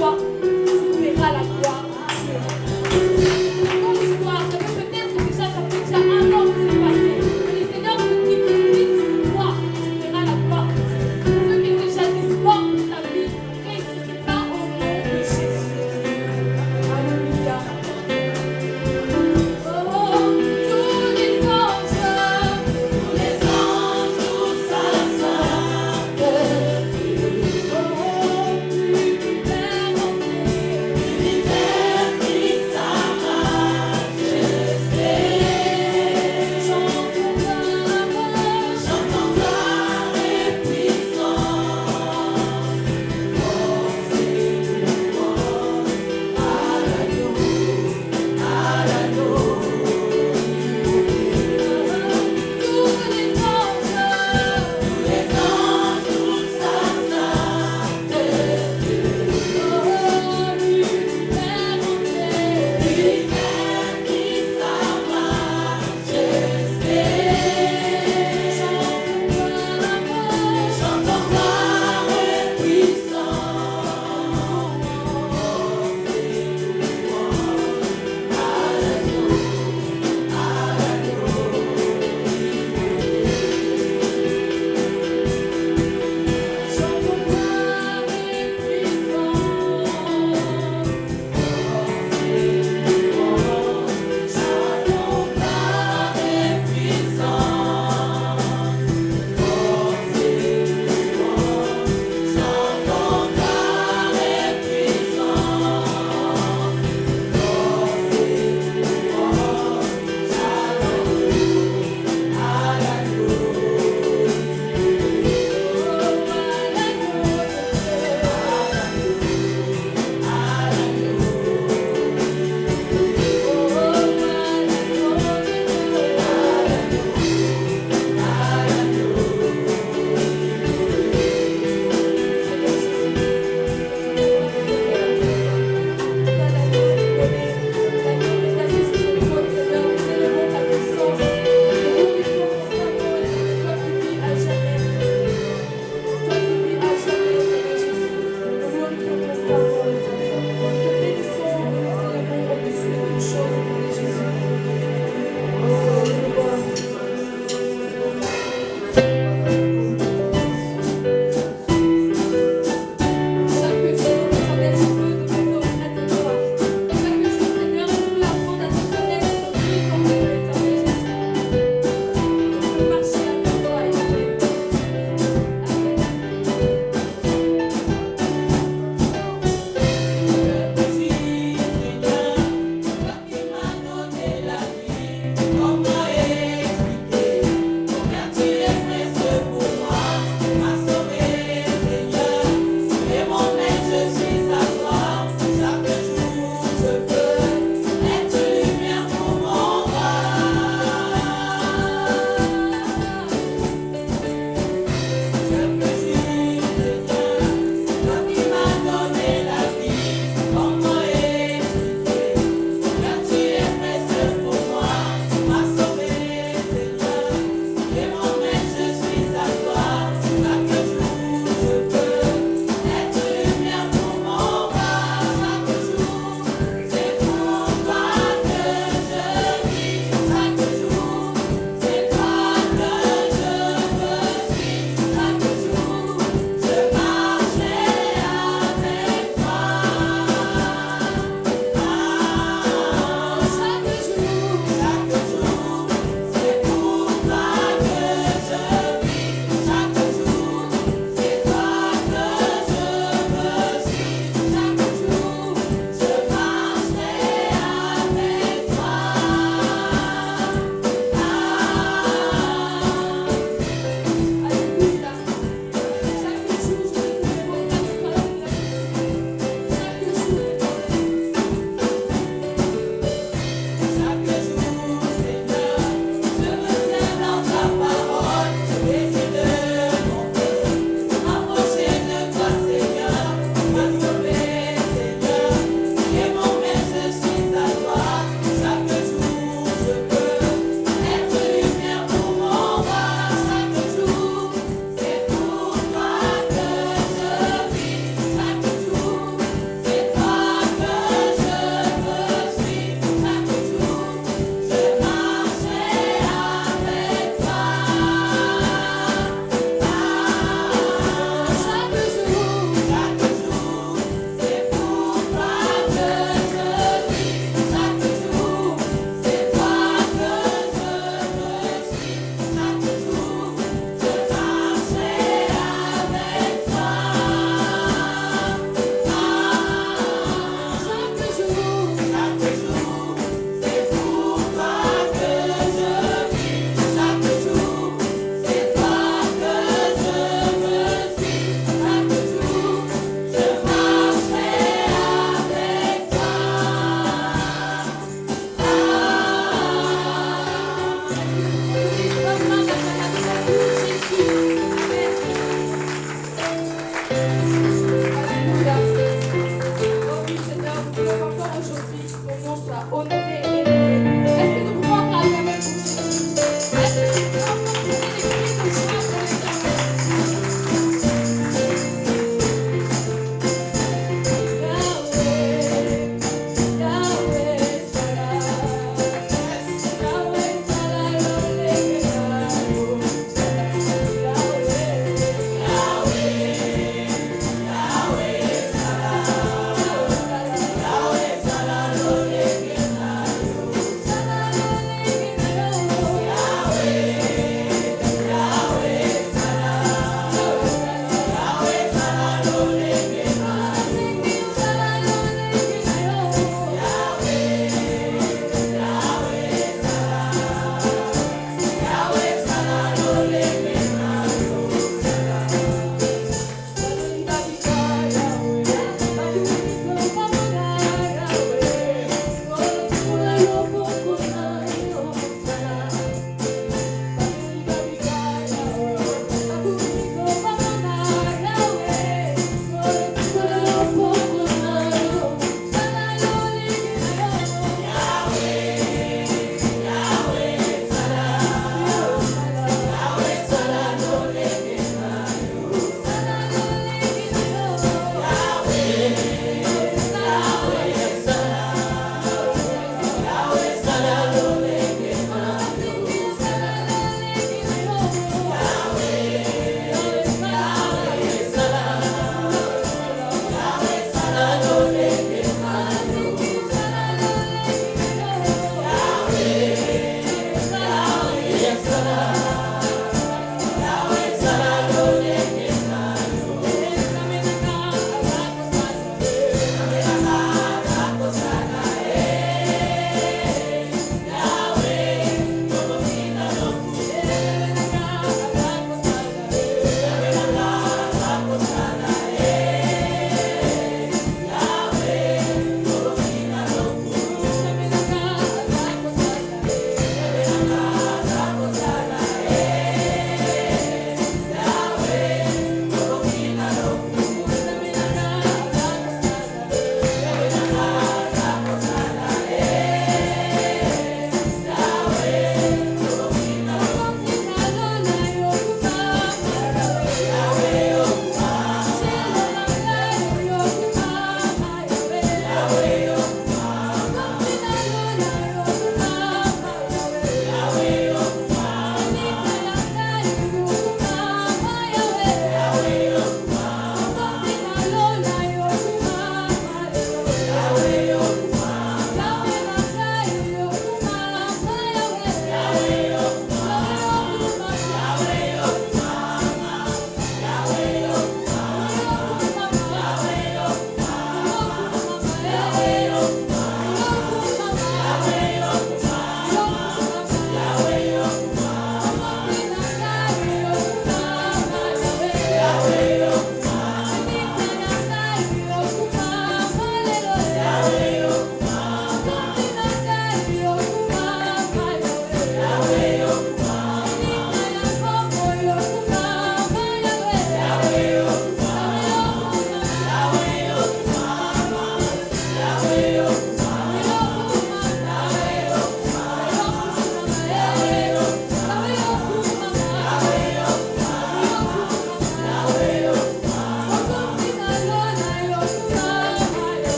crois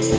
Tous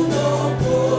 nos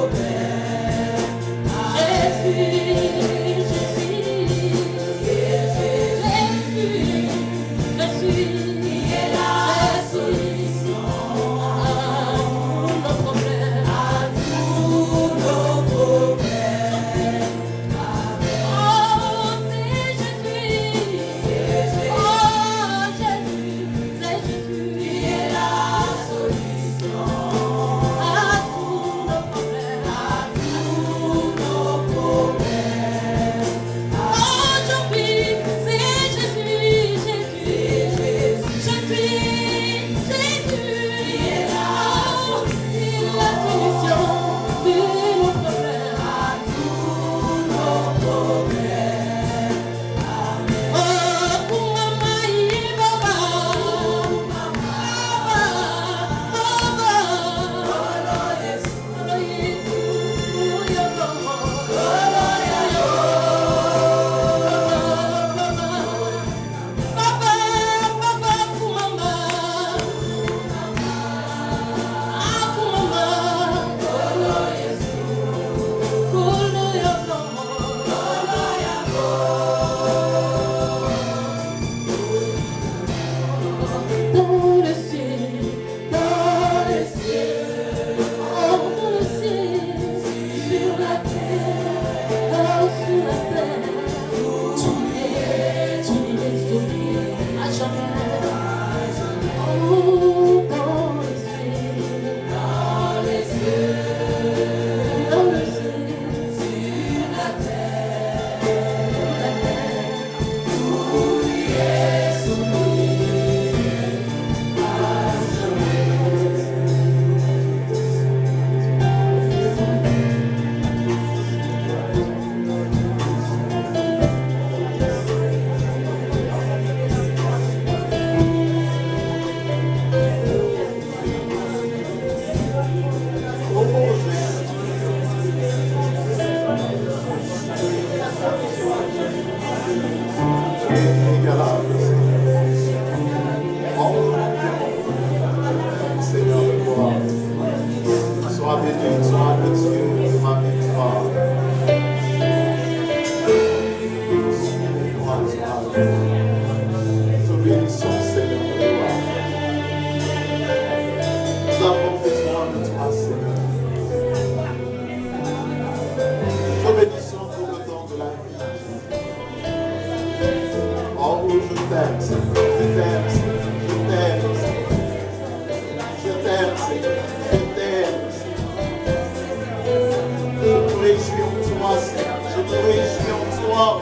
réjouis en toi.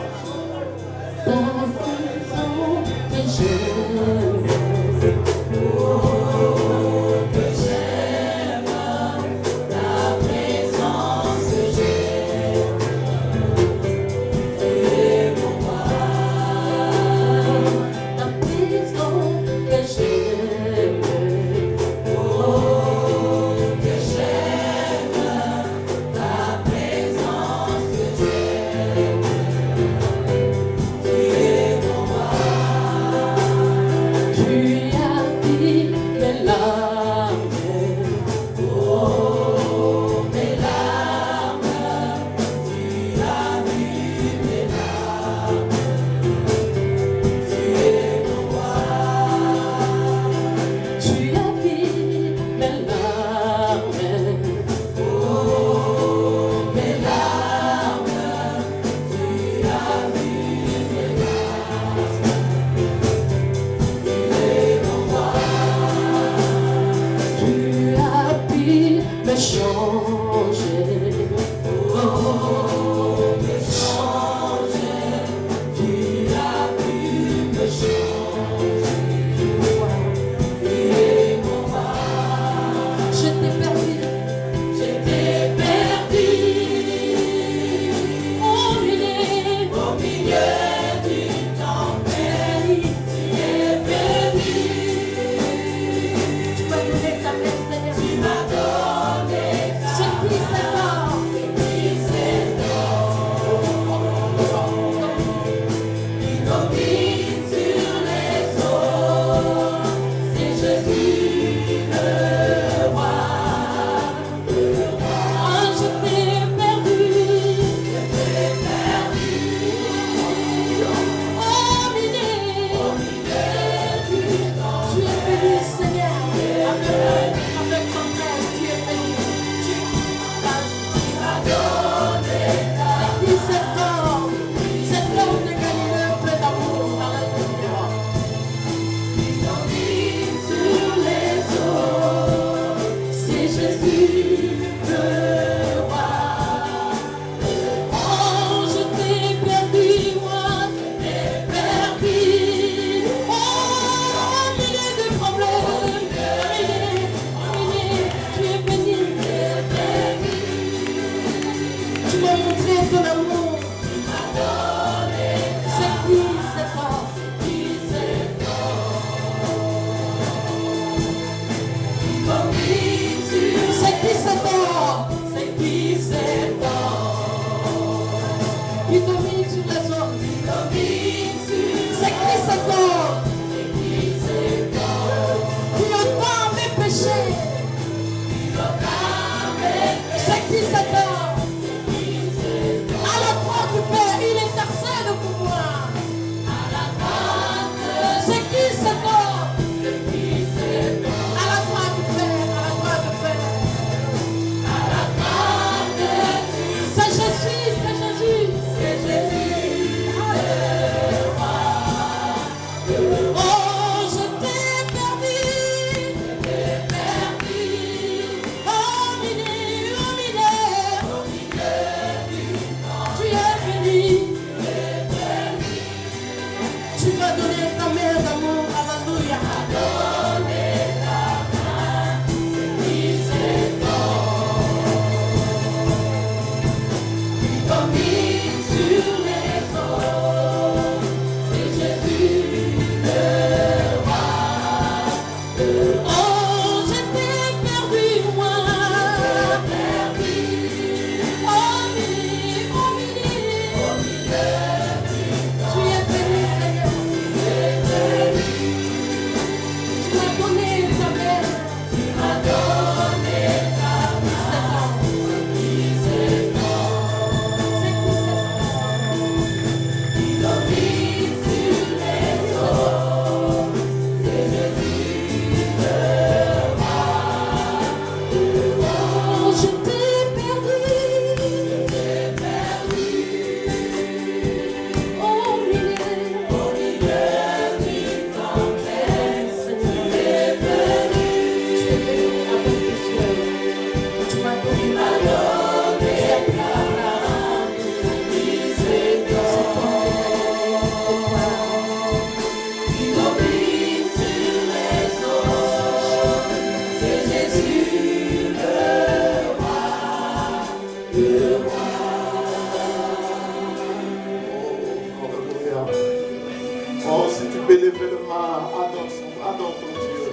Oh, si tu peux lever le main, adore ton Dieu.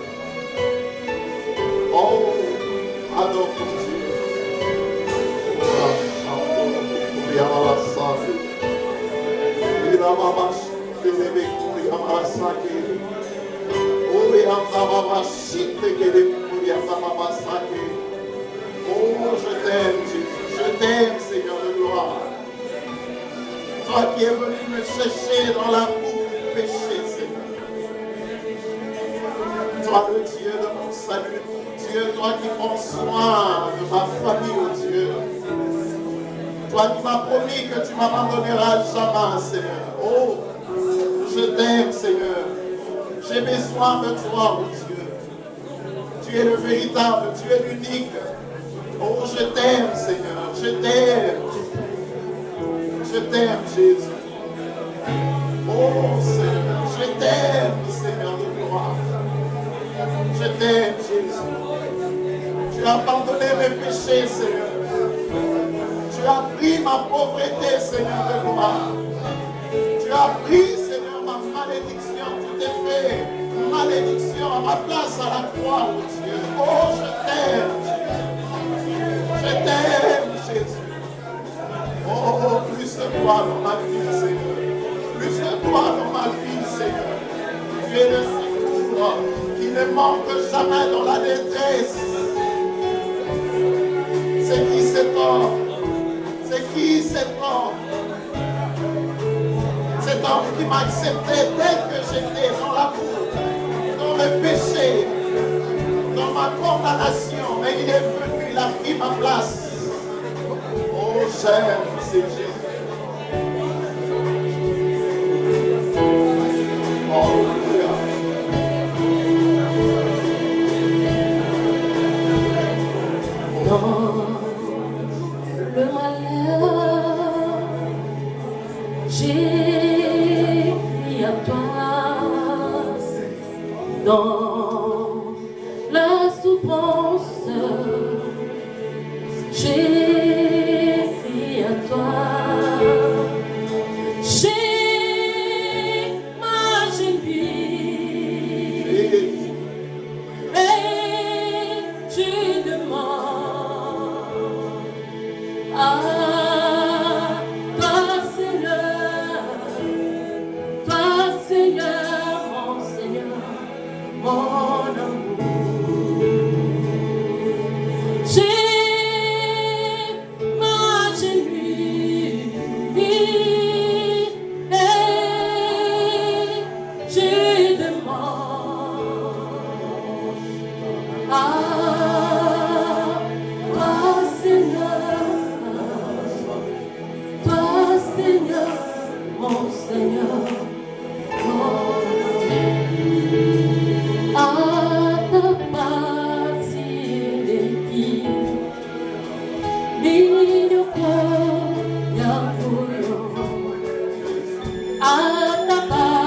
Oh, adore ton Dieu. Oh, je t'aime, Jésus. Je t'aime, Seigneur de gloire. Toi qui es venu me chercher dans la boue du péché, Seigneur. Toi, le Dieu de mon salut. Dieu, toi qui prends soin de ma famille, oh Dieu. Toi qui m'as promis que tu ne m'abandonneras jamais, Seigneur. Oh, je t'aime, Seigneur. J'ai besoin de toi, oh Dieu. Tu es le véritable, tu es l'unique. Oh, je t'aime, Seigneur. Je t'aime. Je t'aime, Jésus. Oh, Seigneur. Je t'aime, Seigneur de gloire. Je t'aime, Jésus. Tu as pardonné mes péchés, Seigneur. Tu as pris ma pauvreté, Seigneur de gloire. Tu as pris, Seigneur, ma malédiction. Tu t'es fait malédiction à ma place à la croix, oh Dieu. Oh, je t'aime. Je t'aime, Jésus. Oh, plus de toi dans ma vie, Seigneur. Plus de toi dans ma vie, Seigneur. Tu es le secours qui ne manque jamais dans la détresse. C'est qui cet homme? C'est qui cet homme? Cet homme qui m'a accepté dès que j'étais dans la boue, dans le péché, dans ma condamnation. Mais il est venu, il a pris ma place. Oh, j'aime, c'est Jésus. Alléluia. Dans le malheur, j'ai crié à toi. Dans la souffrance, j'ai crié à toi. J'ai m'agenouillé et je demande à toi, Seigneur, mon Seigneur, mon amour. J'ai m'agenouillé et je demande à toi, Seigneur, mon Seigneur, à ta partie d'équipe, ligne au à ta partie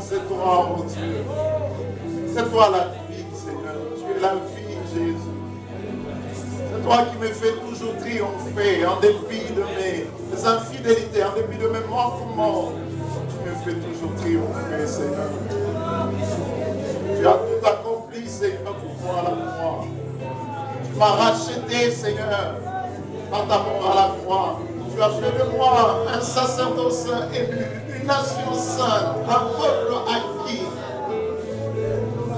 C'est toi, mon Dieu. C'est toi la vie, Seigneur. Tu es la vie, Jésus. C'est toi qui me fais toujours triompher en dépit de mes infidélités, en dépit de mes manquements. Tu me fais toujours triompher, Seigneur. Tu as tout accompli, Seigneur, pour moi à la croix. Tu m'as racheté, Seigneur, par ta mort à la croix. Tu as fait de moi un sacerdoce élu, une nation sainte, un peuple acquis.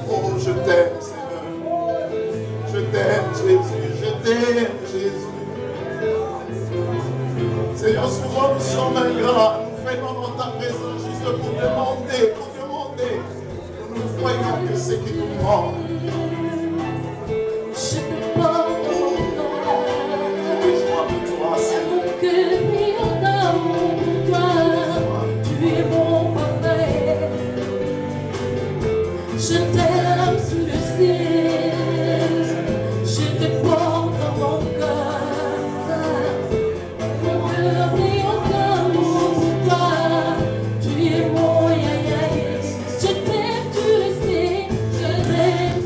Oh, je t'aime, Seigneur. Je t'aime, Jésus. Je t'aime, Jésus. Seigneur, souvent nous sommes ingrats. Nous venons dans ta présence juste pour demander, Nous voyons que c'est qui nous manque. Je te porte besoin de toi, Seigneur. que prions d'amour pour toi, tu es mon papa. Je t'aime sous le ciel, je te porte dans mon cœur. Mon cœur prions d'amour pour toi, tu es mon yaya. Je t'aime, tu le sais, je t'aime.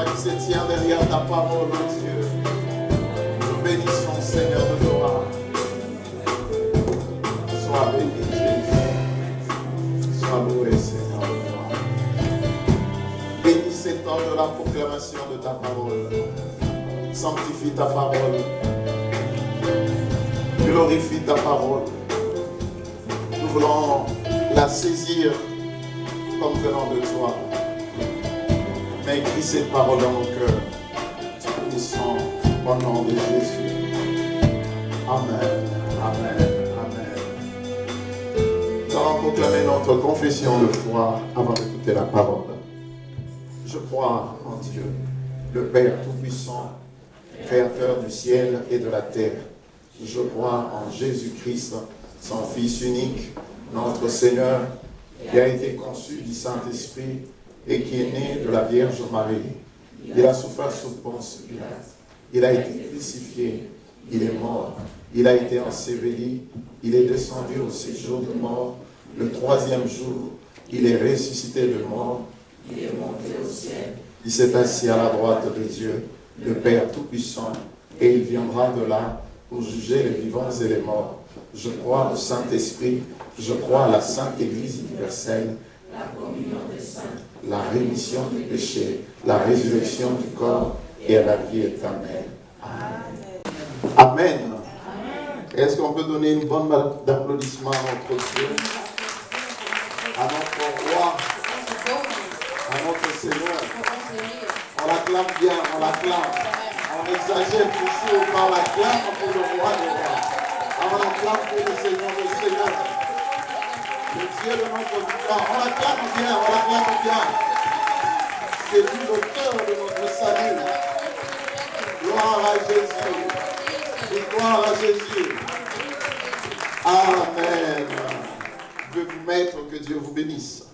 toi qui se tiens derrière ta parole, oh Dieu. Nous bénissons, Seigneur de gloire. Sois béni, Jésus. Sois loué, Seigneur de gloire. Bénis cet temps de la proclamation de ta parole. Sanctifie ta parole. Glorifie ta parole. Nous voulons la saisir comme venant de toi. Mais écris cette parole dans nos cœurs. Nous bénissons au nom de Jésus. Amen. Amen. Amen. Nous allons proclamer notre confession de foi avant d'écouter la parole. Je crois en Dieu, le Père Tout-Puissant, Créateur du ciel et de la terre. Je crois en Jésus-Christ, son Fils unique, notre Seigneur, qui a été conçu du Saint-Esprit et qui est né de la Vierge Marie. Il a souffert sous Ponce Pilate. Il a été crucifié. Il est mort. Il a été enseveli. Il est descendu au séjour de mort. Le troisième jour, il est ressuscité de mort. Il est monté au ciel. Il s'est assis à la droite de Dieu, le Père Tout-Puissant, et il viendra de là pour juger les vivants et les morts. Je crois au Saint-Esprit, je crois à la Sainte Église universelle, la communion des saints, la rémission des péchés, la résurrection du corps et à la vie éternelle. Amen. Amen. Est-ce qu'on peut donner une bonne balle d'applaudissements à notre Dieu, à notre roi, à notre Seigneur? On l'acclame bien, on l'acclame. On exagère toujours quand on l'acclame pour le roi des rois. On l'acclame pour le Seigneur des seigneurs. Le Dieu de notre victoire. On l'acclame bien, on l'acclame bien. C'est lui l'auteur de notre salut. Gloire à Jésus. Et gloire à Jésus. Amen. Je vais vous mettre, que Dieu vous bénisse.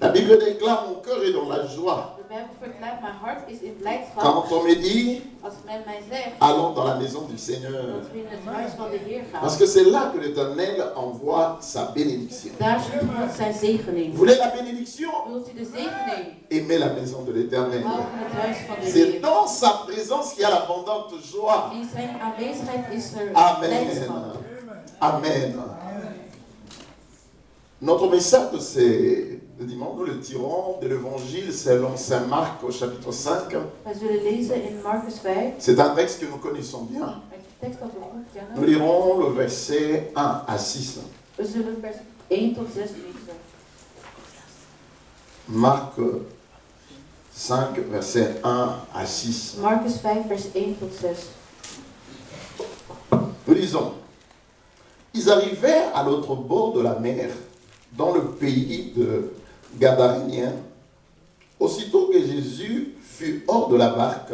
La Bible déclare: mon cœur est dans la joie. De Bijbel verklaart, mijn hart is in blijdschap. Quand on me dit, Als men mij zegt, allons dans la maison du Seigneur. dat we in het huis van de Heer gaan. Parce que c'est là que l'Éternel envoie sa bénédiction. Daar zit God zijn zegening. Vous voulez la bénédiction? Wilt u de zegening? Aimez la maison de l'Éternel. Hou van het huis van de C'est Heer. dans sa présence qu'il y a l'abondante joie. In zijn aanwezigheid is er Amen. blijdschap. Amen. Notre message, c'est le dimanche, nous le tirons de l'évangile selon saint Marc au chapitre 5. Wij zullen lezen in Marcus 5. C'est un texte que nous connaissons bien. Een tekst dat we goed Nous kennen. lirons le verset 1 à 6. We zullen vers 1 tot 6 lezen. Marc 5, verset 1 à 6. Marcus 5, vers 1 tot 6. Nous lisons: ils arrivèrent à l'autre bord de la mer, dans le pays de Gadaréniens. Aussitôt que Jésus fut hors de la barque,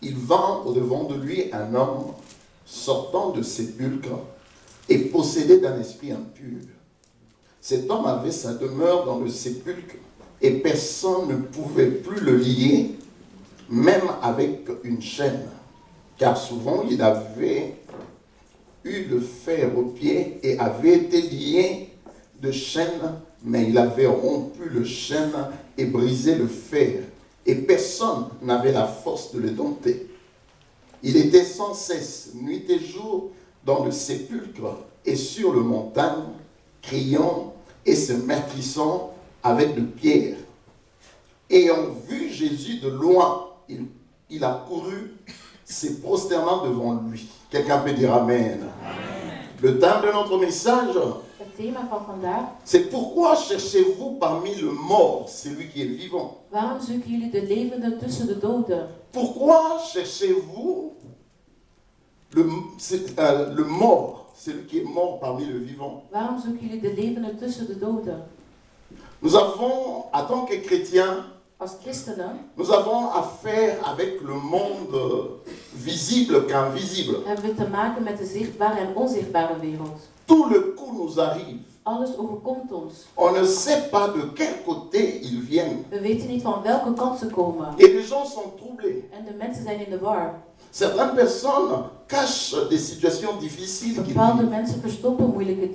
il vint au-devant de lui un homme sortant de sépulcre et possédé d'un esprit impur. Cet homme avait sa demeure dans le sépulcre et personne ne pouvait plus le lier, même avec une chaîne, car souvent il avait eu le fer aux pieds et avait été lié de chaînes, mais il avait rompu le chêne et brisé le fer, et personne n'avait la force de le dompter. Il était sans cesse, nuit et jour, dans le sépulcre et sur le montagne, criant et se maîtrissant avec de pierres. Ayant vu Jésus de loin, il a couru, se prosternant devant lui. Quelqu'un peut dire Amen. Le thème de notre message, Het thema van vandaag. c'est: pourquoi cherchez-vous parmi le mort celui qui est vivant? Waarom zoeken jullie de levenden tussen de doden? Pourquoi cherchez-vous le mort, celui qui est mort parmi le vivant? Waarom zoeken jullie de levenden tussen de doden? Nous avons, en tant que chrétiens, Als christenen nous avons affaire avec le monde visible qu'invisible. hebben we te maken met de zichtbare en onzichtbare wereld. Tout le coup nous arrive. Alles overkomt ons. On ne sait pas de quel côté ils viennent. We weten niet van welke kant ze komen. Et les gens sont troublés. En de mensen zijn in de war. Certaines personnes cachent des situations difficiles qu'ils Bepaalde vivent. mensen verstoppen moeilijke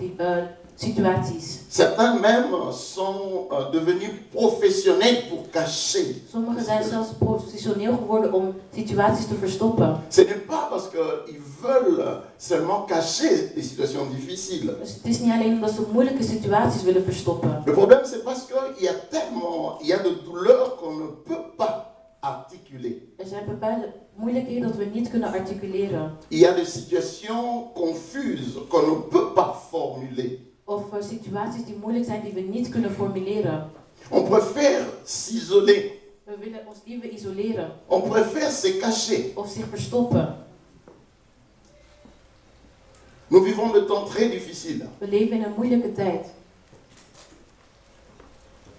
situaties. Certains même sont devenus professionnels pour cacher. Sommigen zijn zelfs professioneel geworden om situaties te verstoppen. Ce n'est pas parce qu'ils veulent seulement cacher des situations difficiles. Dus het is niet alleen omdat ze moeilijke situaties willen verstoppen. Le problème, c'est parce qu'il y a de douleurs qu'on ne peut pas articuler. Er zijn bepaalde moeilijkheden dat we niet kunnen articuleren. Il y a des situations confuses qu'on ne peut pas formuler. Of situaties die moeilijk zijn die we niet kunnen formuleren. On préfère s'isoler. We willen ons liever isoleren. On préfère se cacher. Of zich verstoppen. Nous vivons de temps très difficiles. We leven in een moeilijke tijd.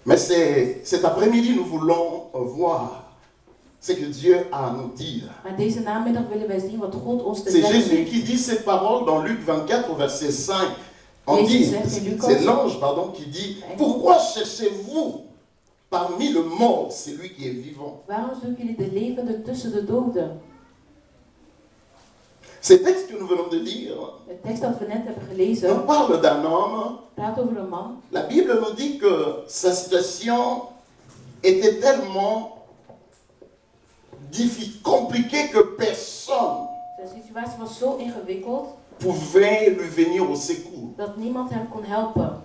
Mais cet après-midi, nous voulons voir ce que Dieu a à nous dire. Maar deze namiddag willen wij zien wat God ons te C'est zeggen Jésus heeft. qui dit ces paroles dans Luc 24, verset 5. On dit, c'est l'ange qui dit, pourquoi cherchez-vous parmi le mort celui qui est vivant? Waarom zoeken jullie de levende tussen de doden? Ce texte que nous venons de lire, Het tekst dat we net hebben on gelezen parle d'un homme. praat over een man. La Bible nous dit que sa situation était tellement compliquée que personne Zijn situatie was zo ingewikkeld pouvait lui venir au secours. dat niemand hem kon helpen.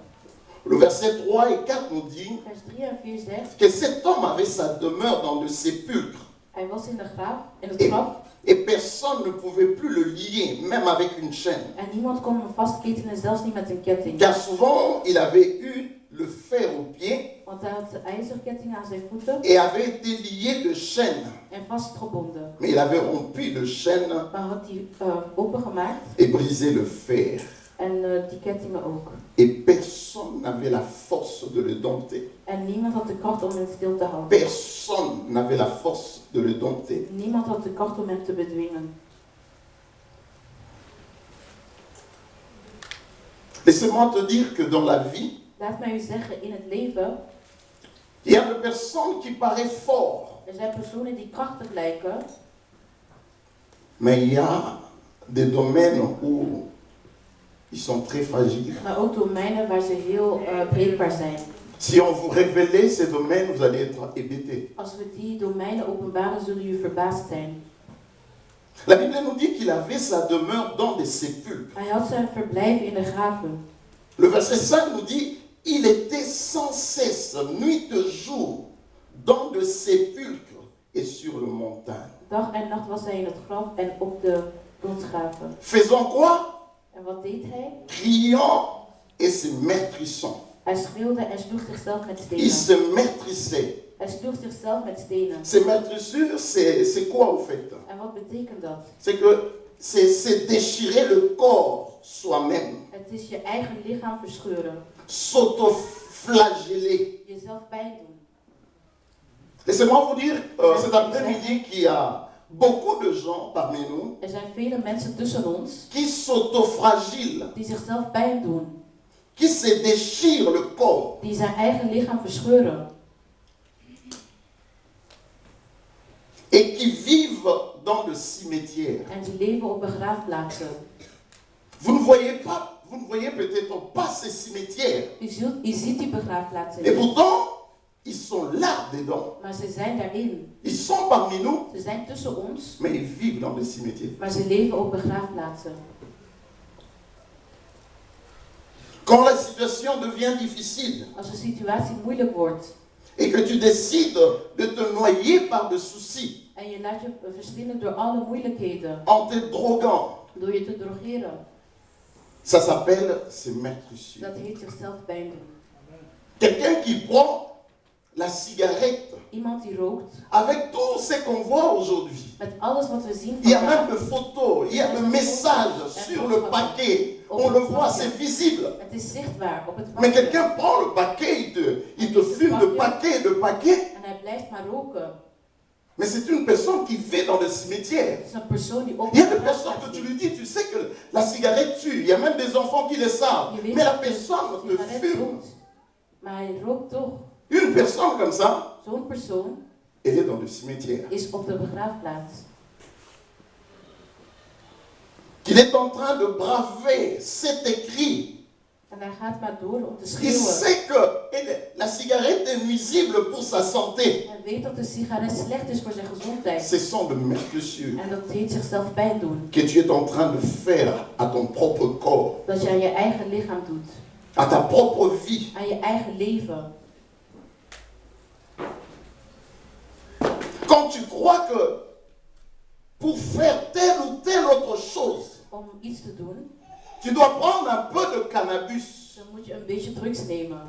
Le verset 3 et 4 nous dit Vers 3 en 4 zegt, que cet homme avait sa demeure dans le sépulcre hij was in het graf et personne ne pouvait plus le lier, même avec une chaîne. en niemand kon hem vastketenen, zelfs niet met een ketting. Car souvent, il avait eu le fer aux pieds Want hij had de ijzerkettingen aan zijn voeten et avait été lié de chaînes. en vastgebonden. Mais il avait rompu de chaînes Maar had hij opengemaakt et brisé le fer. en die kettingen ook. Et personne n'avait la force de le dompter. En niemand had de kracht om hem stil te houden. Personne n'avait la force de le dompter. Niemand had de kracht om hem te bedwingen. Laissez-moi te dire que dans la vie, Laat mij u zeggen, in het leven, il y a des personnes qui paraissent fortes, er zijn personen die krachtig lijken, mais il y a des domaines où ils sont très fragiles. maar ook domeinen waar ze heel breekbaar zijn. Si on vous révélait ces domaines, vous allez être hébété. Als we die domeinen openbaren, zullen jullie verbaasd zijn. La Bible nous dit qu'il avait sa demeure dans des sépulcres. Hij had zijn verblijf in de graven. Le verset 5 nous dit, il était sans cesse, nuit et jour, dans de sépulcres et sur le montagne. Dag en nacht was hij in het graf en op de rotsgraven. Faisant quoi? En wat deed hij? Criant et se meurtrissant. Hij schreeuwde en sloeg zichzelf met Il stenen. se meurtrissait. Hij sloeg zichzelf met stenen. Ces meurtrissures, c'est quoi au fait? En wat betekent dat? C'est que c'est déchirer le corps soi-même. Het is je eigen lichaam verscheuren. S'autoflageller. Jezelf pijn doen. Laissez-moi vous dire, cet après-midi, qu'il y a beaucoup de gens parmi nous Er zijn vele mensen tussen ons qui s'autoflagellent, die zichzelf pijn doen. qui se déchirent le corps. Die zijn eigen lichaam verscheuren. Et qui vivent dans le cimetière. En die leven op begraafplaatsen. Vous ne voyez peut-être pas ces cimetières. U ziet die begraafplaatsen Et niet. pourtant, ils sont là dedans. Maar ze zijn daarin. Ils sont parmi nous, Ze zijn tussen ons. mais ils vivent dans les cimetières. Maar ze leven op begraafplaatsen. Quand la situation devient difficile Als de situatie moeilijk wordt. et que tu décides de te noyer par de soucis En je laat je verslinden door alle moeilijkheden. en te droguant, Door je te drogeren. ça s'appelle se meurtrissure. Dat heet zichzelf pijn doen. Quelqu'un qui prend la cigarette Iemand die rookt. avec tout ce qu'on voit aujourd'hui. Met alles wat we zien Il y a vandaag. même des photos, il y a des messages sur le paquet. On le voit, c'est visible. Het is zichtbaar op het Mais pakje. quelqu'un prend le paquet, il te fume de paquet. En hij blijft maar roken. Mais c'est une personne qui vit dans le cimetière. Het is een persoon die op Il y a des personnes que tu lui dis, tu sais que la cigarette tue. Il y a même des enfants qui le savent. Je weet Mais la dat de personne te sigaret fume. rookt. Maar hij rookt toch. Une personne comme ça, Zo'n persoon elle est dans le cimetière. is op de begraafplaats. Qu'il est en train de braver cet écrit En hij gaat maar door om te Il schreeuwen. sait que la cigarette est nuisible pour sa santé. Hij weet dat de sigaret slecht is voor zijn gezondheid. Ce sont de merveilleux En dat deed zichzelf pijn doen. que tu es en train de faire à ton propre corps, Dat je aan je eigen lichaam doet. à ta propre vie. Aan je eigen leven. Quand tu crois que pour faire telle ou telle autre chose, Om iets te doen, tu dois prendre un peu de cannabis. dan moet je een beetje drugs nemen.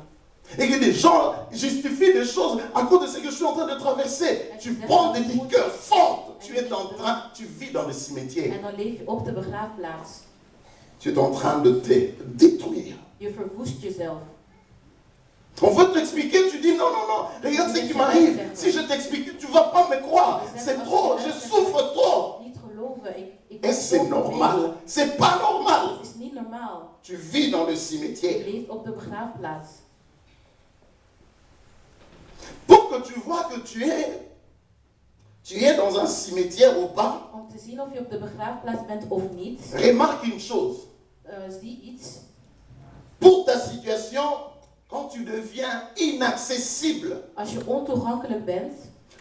Et que des gens justifient des choses à cause de ce que je suis en train de traverser. Tu prends des liqueurs fortes. Tu vis dans le cimetière. En dan leef je op de begraafplaats. Tu es en train de te détruire. Je verwoest jezelf. On veut t'expliquer, tu dis non, non, non, regarde ce qui m'arrive. Si je t'explique, tu ne vas pas me croire. C'est trop, je souffre trop. Niet geloven. Et c'est normal. C'est pas normal. Het is niet normaal. Tu vis dans le Je cimetière. leeft op de begraafplaats. Pour que tu vois que tu es dans un cimetière ou pas, Om te zien of je op de begraafplaats bent of niet, remarque une chose. zie iets. Pour ta situation, quand tu deviens inaccessible, Als je ontoegankelijk bent,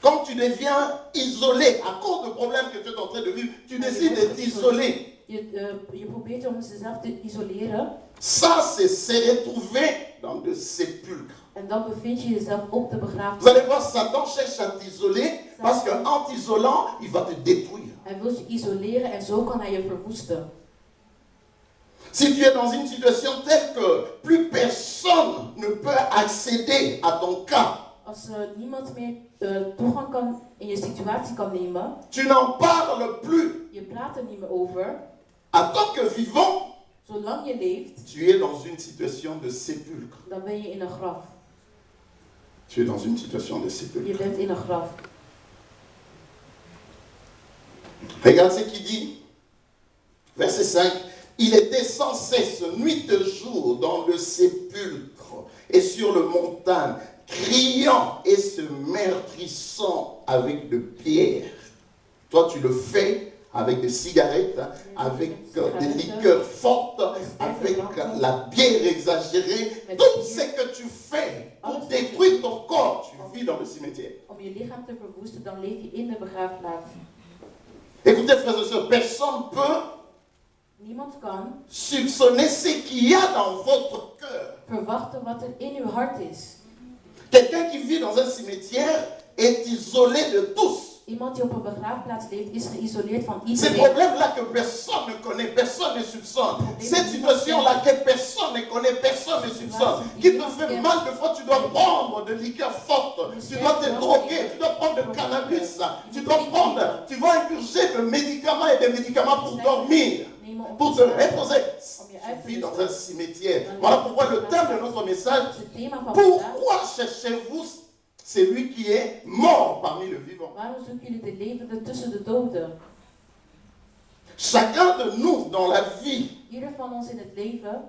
quand tu deviens isolé à cause de problèmes que tu es en train de vivre, tu décides de t'isoler. je probeert om jezelf te isoleren. Ça, c'est se retrouver dans le sépulcre. En dan bevind je jezelf op de Vous begraafplaats. allez voir, Satan cherche à t'isoler parce qu'en t'isolant, il va te détruire. Hij wil je isoleren en zo kan hij je verwoesten. Si tu es dans une situation telle que plus personne ne peut accéder à ton cas, Als niemand meer toegang kan in je situatie kan nemen, tu n'en parles plus. je praat er niet meer over. En tant que vivant, Zolang je leeft, tu es dans une situation de sépulcre. dan ben je in een graf. Tu es dans une situation de Je sépulcre. bent in een graf. Regarde ce qu'il dit. Verset 5. Il était sans cesse, nuit et jour, dans le sépulcre et sur le montagne, criant et se meurtrissant avec de pierres. Toi, tu le fais avec des cigarettes, avec des liqueurs fortes, avec la bière exagérée. Tout ce que tu fais pour détruire ton corps, tu vis dans le cimetière. Om je lichaam te verwoesten, dan leef je in de begraafplaats. Écoutez, frères et sœurs, personne ne peut Niemand kan soupçonner ce qu'il y a dans votre cœur. verwachten wat er in uw hart is. Quelqu'un qui vit dans un cimetière est isolé de tous. Iemand die op een begraafplaats leeft, is geïsoleerd van Ces iedereen. problèmes-là que personne ne connaît, personne ne soupçonne. Cette situation-là que personne ne connaît, personne ne soupçonne. Qui te fait mal, des fois tu dois prendre de liqueurs fortes, tu dois te droguer, tu dois prendre de cannabis, tu vas ingurger de médicaments et des médicaments pour dormir, pour te reposer. Tu vis dans un cimetière. Voilà pourquoi le thème de notre message, pourquoi cherchez-vous celui qui est mort parmi les vivants? Waarom zoeken jullie de levenden tussen de doden? Chacun de nous dans la vie, Ieder van ons in het leven,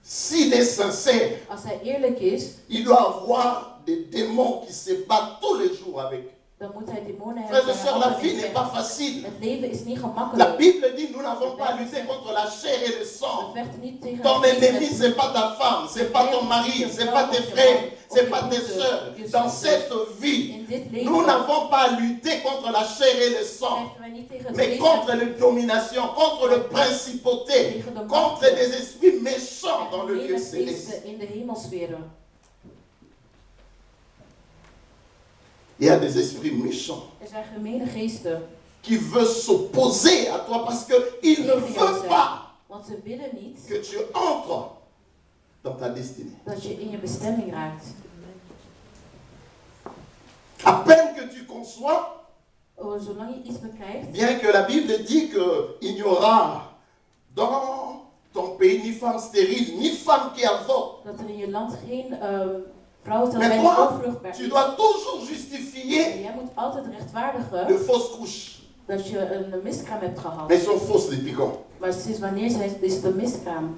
s'il est sincère, als hij eerlijk is, il doit avoir des démons qui se battent tous les jours avec. dan moet hij demonen Frères hebben. et sœurs, la vie n'est pas facile. Het leven is niet La gemakkelijk. Bible dit, nous n'avons pas à lutter contre la chair et le sang. We vechten niet tegen Ton het ennemi, vlees. c'est pas ta femme, c'est pas ton mari, c'est pas tes frères, c'est pas tes sœurs. Dans cette vie, In dit nous leven n'avons pas à lutter contre la chair et le sang, vechten wij niet tegen het mais vlees, contre les dominations, contre les principautés, contre des esprits méchants dans le lieu tegen céleste. geesten in de hemelsferen. Il y a des esprits méchants Er zijn gemene geesten qui veulent s'opposer à toi parce qu'ils ne tegen jou veulent zijn. pas Want ze willen niet que tu entres dans ta destinée. dat je in je bestemming raakt. À peine que tu conçois, Zolang je iets bekijkt, bien que la Bible dit qu'il n'y aura dans ton pays ni femme stérile, ni femme qui avorte. dat er in je land geen vrouw zal Mais zijn toi, die onvruchtbaar tu is. dois toujours En justifier jij moet altijd de rechtvaardigen fausses couches. dat je een miskraam hebt gehad. Mais elles sont fausses les piquants. Maar sinds wanneer is het een miskraam?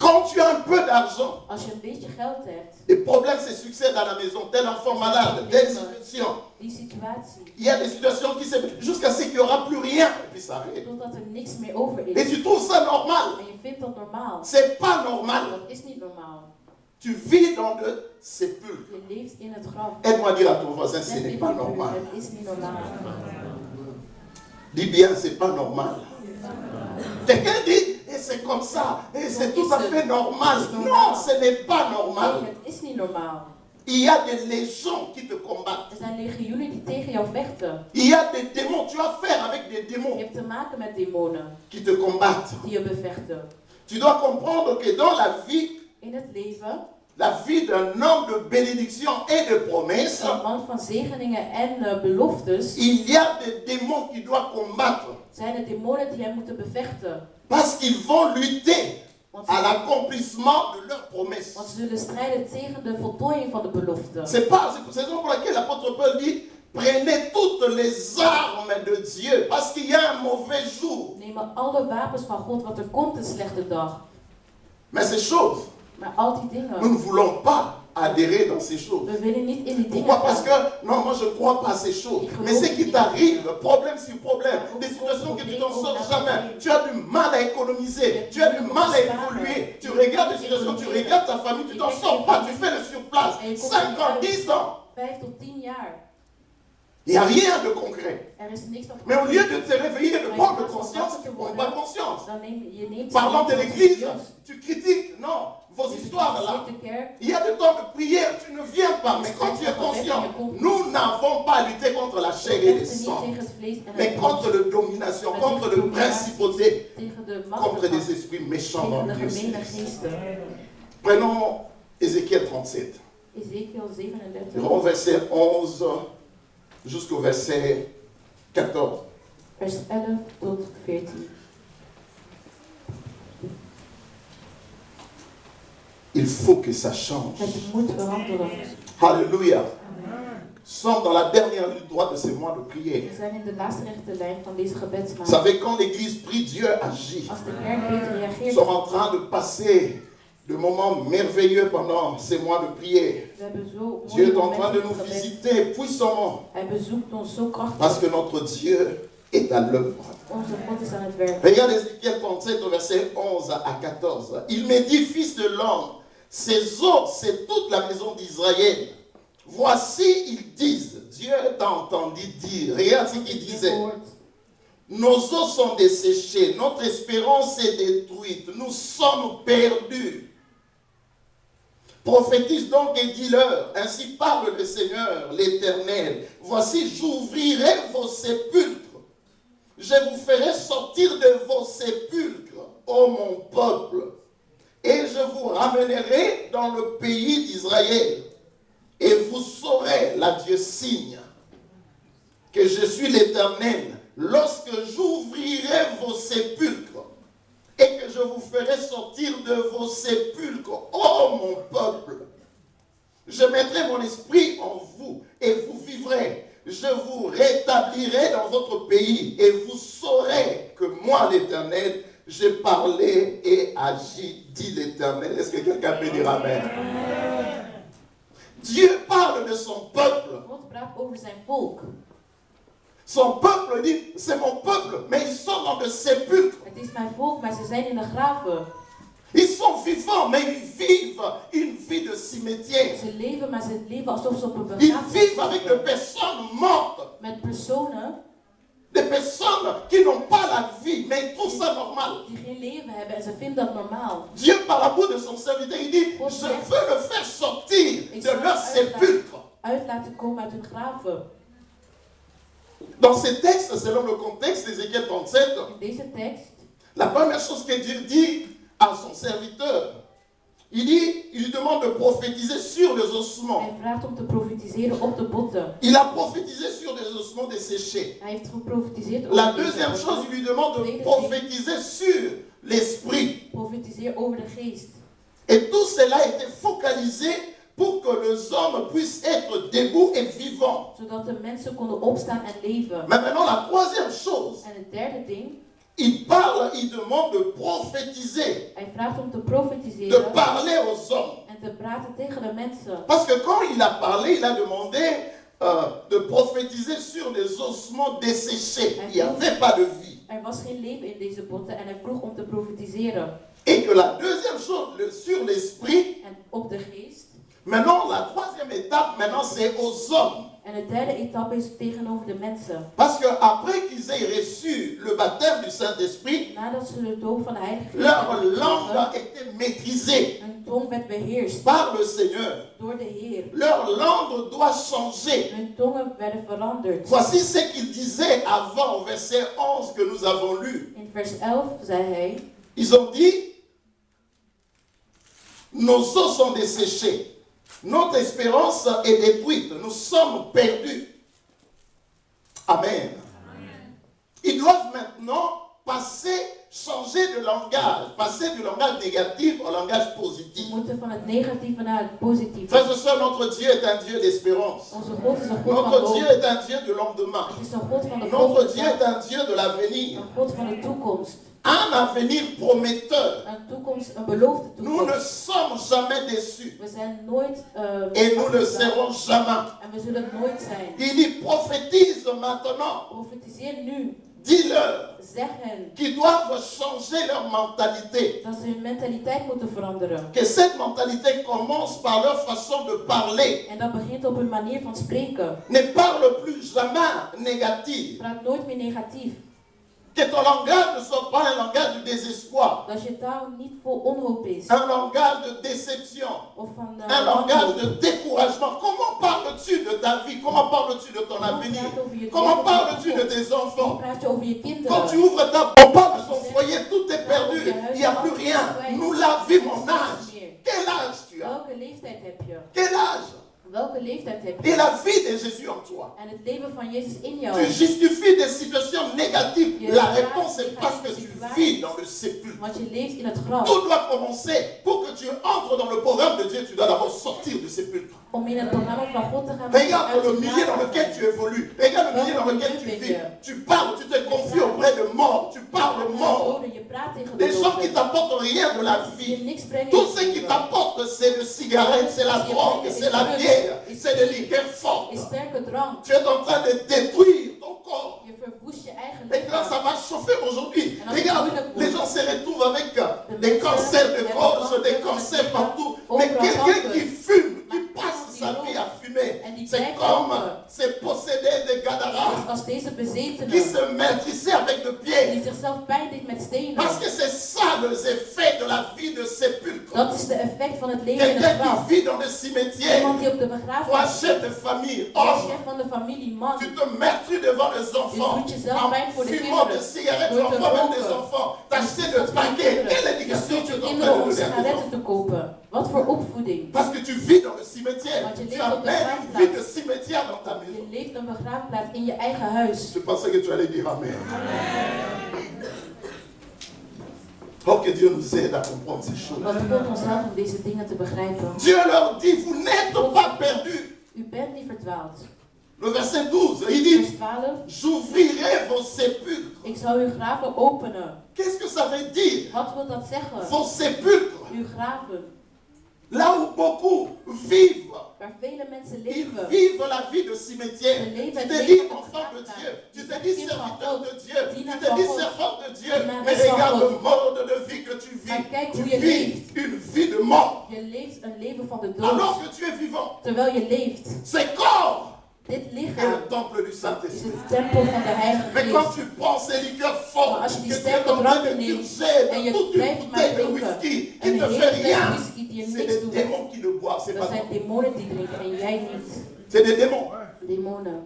Quand tu as un peu d'argent, Als je een beetje geld hebt, les problèmes se succèdent à la maison. Tel enfant malade, telle situation. die situatie, Il y a des situations qui se... jusqu'à ce qu'il n'y aura plus rien, et puis ça arrive. totdat er niks meer over Et is. tu trouves ça normal. En je vindt dat normaal. C'est pas normal. Dat is niet normaal. Tu vis dans le sépulcre. Je leeft in het graf. Aide-moi à dire à ton voisin, ce Zeg n'est tegen pas je buur, normal. het is niet normaal. Dis bien, c'est pas normal. Quelqu'un dit, et c'est comme ça, et c'est tout à fait normal. Non, ce n'est pas normal. Nee, het is niet normaal. Il y a des légions qui te combattent. Er zijn legioenen die tegen jou vechten. Il y a des démons, tu as affaire avec des Je démons hebt te maken met demonen qui te combattent. die je bevechten. Tu dois comprendre que dans la vie d'un homme de bénédiction et de promesse, een man van zegeningen en beloftes, il y a des démons qui doivent combattre. Zijn er demonen die hem moeten bevechten. Parce qu'ils vont lutter à l'accomplissement de leurs promesses. Want ze zullen strijden tegen de voltooiing van de belofte. C'est raison pour laquelle l'apôtre Paul dit, prenez toutes les armes de Dieu, parce qu'il y a un mauvais jour. Neem alle wapens van God, want er komt een slechte dag. Mais ces choses, Maar al die dingen, nous ne voulons pas adhérer dans ces choses. we willen niet in die dingen Pourquoi? Parce gaan. que, non, moi je ne crois pas à ces choses. Mais ce qui t'arrive, problème sur problème, des situations que tu t'en sors jamais, tu as du mal à économiser, tu as du mal à évoluer, tu regardes des situations, tu regardes ta famille, tu t'en sors pas, tu fais le surplace. 5 ans, 10 ans, 5 tot 10 jaar. il n'y a rien de concret. Er is niks van. Mais au lieu de te réveiller, de prendre conscience, tu ne prends pas conscience. Dan je neemt Parlant de l'église, serieus. tu critiques, non, vos histoires là. De kerk. Il y a des temps de prière, tu ne viens pas, mais quand tu es conscient, nous n'avons pas à lutter contre la chair et le sang, mais contre la domination, contre le principauté, contre des esprits méchants dans Dieu. Prenons Ézéchiel 37. Ezekiel 37. Au verset 11 jusqu'au verset 14. Vers 11 tot 14. Il faut que ça change. Het moet veranderen. Alléluia. Nous sommes dans la dernière ligne droite de ces mois de prière. We zijn in de laatste rechte lijn van deze Vous gebedsmaand. savez, quand l'Église prie, Dieu agit. Als de kerk beter Nous reageert, sommes en train de passer de moments merveilleux pendant ces mois de prière. we hebben zo Dieu mooie est en train de momenten nous van gebed. visiter puissamment Hij bezoekt ons zo parce krachtig. que notre Dieu est à l'œuvre. Onze God is aan het werk. Regarde Ézéchiel 37 au verset 11 à 14. Il me dit, fils de l'homme, ces eaux, c'est toute la maison d'Israël. Voici, ils disent, Dieu t'a entendu dire, regarde ce qu'il disait. Nos eaux sont desséchées, notre espérance est détruite, nous sommes perdus. Prophétise donc et dis-leur, ainsi parle le Seigneur, l'Éternel. Voici, j'ouvrirai vos sépulcres. Je vous ferai sortir de vos sépulcres, ô mon peuple, et je vous ramènerai dans le pays d'Israël. Et vous saurez, là Dieu signe, que je suis l'Éternel, lorsque j'ouvrirai vos sépulcres, et que je vous ferai sortir de vos sépulcres, ô mon peuple. Je mettrai mon esprit en vous, et vous vivrez. Je vous rétablirai dans votre pays, et vous saurez que moi, l'Éternel, j'ai parlé et agi, dit l'Éternel. Est-ce que quelqu'un peut dire Amen? Dieu parle de son peuple. God praat over zijn volk. Son peuple dit, c'est mon peuple, mais ils sont dans le sépulcre. Het is mijn volk, maar ze zijn in de graven. Ils sont vivants, mais ils vivent une vie de cimetière. Ze leven, maar ze leven alsof ze op een Ils begrafenis vivent avec des personnes mortes. met personen Des personnes qui n'ont pas la vie, mais ils trouvent ça normal. die geen leven hebben en ze vinden dat normaal. Dieu, par la bouche de son serviteur, il dit, je veux le faire sortir de leur sépulcre. Uit laten komen uit hun graven. Dans ces textes, selon le contexte d'Ézéchiel 37, In deze tekst, la première chose que Dieu dit à son serviteur, il lui demande de prophétiser sur les ossements. hij vraagt om te profetiseren op de botten. Il a prophétisé sur des ossements desséchés. Hij heeft geprofetiseerd La over deze deuxième botten. chose, il lui demande de prophétiser sur l'esprit. Profetiseer over de geest. Et tout cela était focalisé pour que les hommes puissent être debout et vivants. Zodat de mensen konden opstaan en leven. Mais maintenant, la troisième chose, En het derde ding, il parle, il demande de prophétiser, Hij vraagt om te de profetiseren parler aux hommes. en te praten tegen de mensen. Parce que quand il a parlé, il a demandé de prophétiser sur des ossements desséchés. Il n'y avait pas de vie. Er was geen leven in deze botten en hij vroeg om te profetiseren. Et que la deuxième chose, sur l'esprit, En op de geest. maintenant la troisième étape, maintenant c'est aux hommes. En de derde etappe is tegenover de mensen. Parce qu'après qu'ils aient reçu le baptême du Saint-Esprit, Nadat ze de doop van de Heilige Geest leur hadden langue gekregen, a été maîtrisée hun tong werd beheerst par le Seigneur. door de Heer. Leur langue doit changer. Hun tongen werden veranderd. Voici ce qu'il disait avant au verset 11 que nous avons lu. In vers 11 zei hij, Ils ont dit, nos os sont desséchés. Notre espérance est détruite. Nous sommes perdus. Amen. Ils doivent maintenant changer de langage, passer du langage négatif au langage we positif. moeten van het negatieve naar het positieve. Frères et sœurs, notre Dieu est un Dieu d'espérance. Onze God is een God van Notre Dieu hoop. est un Dieu de lendemain. Het is een God van de Notre Dieu volgende est un Dieu de l'avenir. een God van de toekomst. Un avenir prometteur. Een toekomst, een beloofde Nous ne toekomst. sommes jamais déçus. We zijn nooit Et nous ne afgedaan. serons jamais. En we zullen het nooit zijn. Il dit prophétise maintenant. Profetiseer nu. Dis-leur Zeg hen qu'ils doivent changer leur mentalité. dat ze hun mentaliteit moeten veranderen. Que cette mentalité commence par leur façon de parler. En dat begint op hun manier van spreken. Ne parle plus jamais négatif. Praat nooit meer negatief. Que ton langage ne soit pas un langage de désespoir. Dat je taal niet vol onhoop is. Un langage de déception. Of van Un langage wanhoop. de découragement. Comment parles-tu de ta vie? Comment parles-tu de ton avenir? Comment parles-tu de tes Hoe enfants? praat je over je Quand kinderen? tu ouvres ta bouche, on parle de ton foyer, tout est perdu. Il n'y a plus rien. Nous l'avons vu, mon âge. Quel âge tu as? Welke leeftijd heb je? Quel âge? Welke leeftijd heb Et je? la vie de Jésus en toi. En het leven van Jezus in jou. Tu justifies des situations négatives. La réponse est parce que tu vis dans le sépulcre. Want je leeft in het graf. Tout doit commencer. Pour que tu entres dans le programme de Dieu, tu dois d'abord sortir du sépulcre. Om in het programma van God te gaan. moet je Regarde uit le je milieu dans lequel tu évolues. Regarde le milieu dans lequel tu vis. Tu parles, tu te confies auprès de morts. Tu parles mort. Je praat tegen Des de gens qui doden. t'apportent rien de la Die vie. je niks brengen Tout in ce het qui leven. t'apporte, c'est le cigarette, c'est la drogue, c'est la bière, c'est le liqueur Is fort. sterke drank. Tu es en train de détruire ton corps. Je verwoest je eigen Et là, ça lichaam. va chauffer aujourd'hui. Regarde, les gens se retrouvent avec des cancers de gorge, des cancers partout. Mais quelqu'un qui fume, qui passe sa vie à fumer, c'est comme ces possédés de Gadara Als deze qui bezetenen se maîtrisaient avec le die pied. zichzelf pijn deed met stenen. Parce que c'est ça les effets de la vie de sépulcre. Dat is de effect van het leven in het Quelqu'un graf. qui vit dans le cimetière, Iemand die op de toi begraafplaats chef zit. de famille, Als homme, chef van de familie, man. tu te mettrais devant les enfants, doet jezelf pijn voor en de fumant kinderen. des cigarettes, Door te enfants, même des roken. enfants, t'acheter des Dat van paquets. kinderen. Quelle éducation tu es en train Kinderen de om donner à tes sigaretten te enfants? kopen. Wat voor opvoeding. Parce que tu vis dans le cimetière. Want je Tu leeft op de amènes une vie de cimetière dans ta Je maison. leeft een begraafplaats in je eigen huis. Je pensais que tu allais dire Amen. Oh, que Dieu nous aide à comprendre ces choses. Wat God ons helpt om deze dingen te begrijpen. Dieu leur dit, vous n'êtes pas perdus. U bent niet verdwaald. Le verset 12, il dit, Vers 12. j'ouvrirai vos sépulcres. Ik zal uw graven openen. Qu'est-ce que ça veut dire? Wat wil dat zeggen? Vos sépulcres. Uw graven. Là où beaucoup vivent, Waar vele mensen ils leven. vivent la vie de cimetière. Ze Tu leven het te leven dis van de enfant de begraafplaats. Dieu, tu Je te bent dis kind van serviteur God. de Dieu, tu Dienaar te van dis God. servant de Dieu. Dienares Mais van regarde God. le mode de vie que tu vis. Maar kijk Tu hoe je vis leeft. une vie de mort. Je leeft een leven van de Alors dood. que tu es vivant. Terwijl je leeft. Ce corps Dit est lichaam le temple du is Saint-Esprit. het tempel van de Heilige Mais quand Geest. tu prends ces liqueurs fortes, Maar als je die que tu es sterke en train de dranken neemt purger en de je toute une blijft maar bouteille de drinken whisky qui en ne een fait hele rien, fles whisky die je c'est niks des doet, démons qui le boivent, c'est dat pas zijn toi. demonen die drinken en jij niet. C'est des démons. Demonen.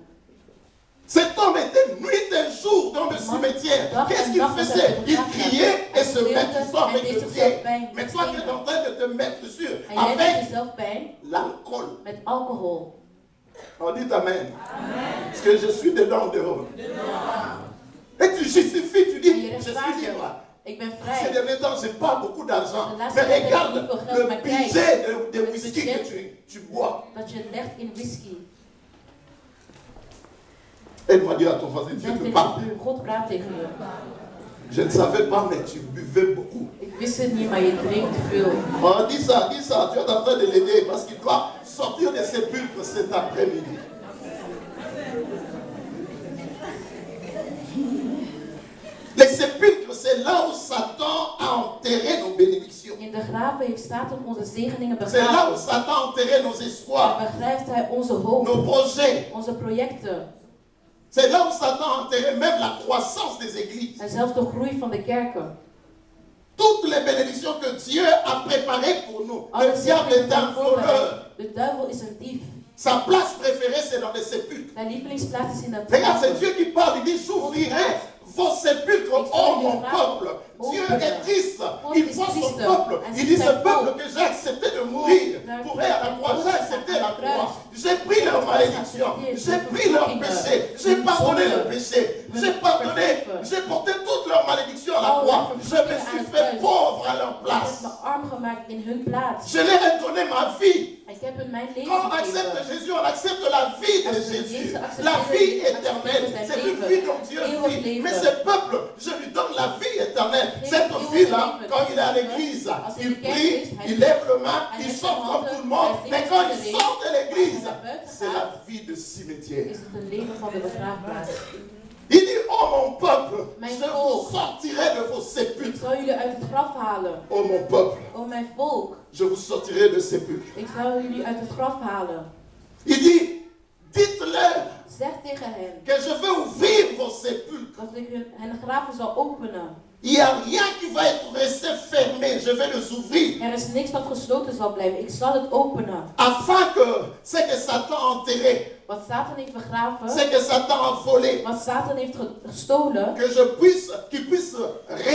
Cet homme était nuit et jour dans le cimetière. Qu'est-ce qu'il faisait? Il criait et se mettait sur avec le pied. Mais toi, tu es en train de te mettre sur En jij doet avec jezelf pijn l'alcool. met alcohol. On dit Amen. Parce que je suis dedans ou dehors. Et tu justifies, tu En dis, je je suis rechtvaardigt. libre. Ik ben Ces vrij. derniers temps, je n'ai pas beaucoup d'argent. De laatste Mais tijd heb ik regarde niet veel geld, le maar kijk, budget de het whisky que budget tu bois. dat je legt in whisky. Aide-moi à dire à ton voisin, Dieu Zeg te tegen parle. u, God praat tegen u. Je ne savais pas, mais tu buvais beaucoup. Ik wist het niet, maar je drinkt veel. Oh, dis ça, tu es en train de l'aider parce qu'il doit sortir des sépulcres cet après-midi. Les sépulcres, c'est là où Satan a enterré nos bénédictions. In de graven heeft Satan onze zegeningen C'est là où begraven. Satan a enterré nos espoirs, En begrijpt hij onze hoop, nos projets. onze projecten. C'est là où Satan a enterré même la croissance des églises. En zelfs de groei van de kerken. Toutes les bénédictions que Dieu a préparées pour nous. Alle Le diable est zegeningen un van voleur. voorbereid. De duivel is een dief. Sa place préférée, c'est dans les sépulcres. Zijn lievelingsplaats is in de Regarde, c'est graven. Dieu qui parle. Il dit, j'ouvrirai vos sépulcres, oh mon peuple. Dieu est triste. Il voit son peuple. Il dit, ce peuple que j'ai accepté de mourir pour aller à la croix, j'ai accepté la croix. J'ai pris leur malédiction. J'ai pris leur péché. J'ai pardonné leur péché. J'ai pardonné. J'ai porté toute leur malédiction à la croix. Je me suis fait pauvre à leur Ik heb place. me arm gemaakt in hun plaats. Je leur ai donné ma vie. Ik heb hun mijn leven Quand on accepte gegeven. Jésus, on accepte la vie de Jésus. La vie éternelle. C'est une vie dont Dieu vit. Mais ce peuple, je lui donne la vie éternelle. Cette vie-là, quand il est à l'église, il prie, il lève le main, il chante comme tout le monde. Mais quand il sort de l'église, c'est la vie de cimetière. Is het een leven van de begraafplaats. Il dit, oh mon peuple, Mijn je vous volk. sortirai de vos Ik sépulcres. zal jullie uit het graf halen. Oh mon peuple, O mijn volk. je vous sortirai de sépulcres. Ik zal jullie uit het graf halen. Il dit, dites-leur Zeg tegen hen que je vais ouvrir vos sépulcres. dat ik hun graven zal openen. Il n'y a rien qui va être resté fermé. Je vais les ouvrir. Er is niks dat gesloten zal blijven. Ik zal het openen. Afin que ce que Satan a enterré, Wat Satan heeft begraven, ce que Satan a volé, wat Satan heeft gestolen, qu'ils puissent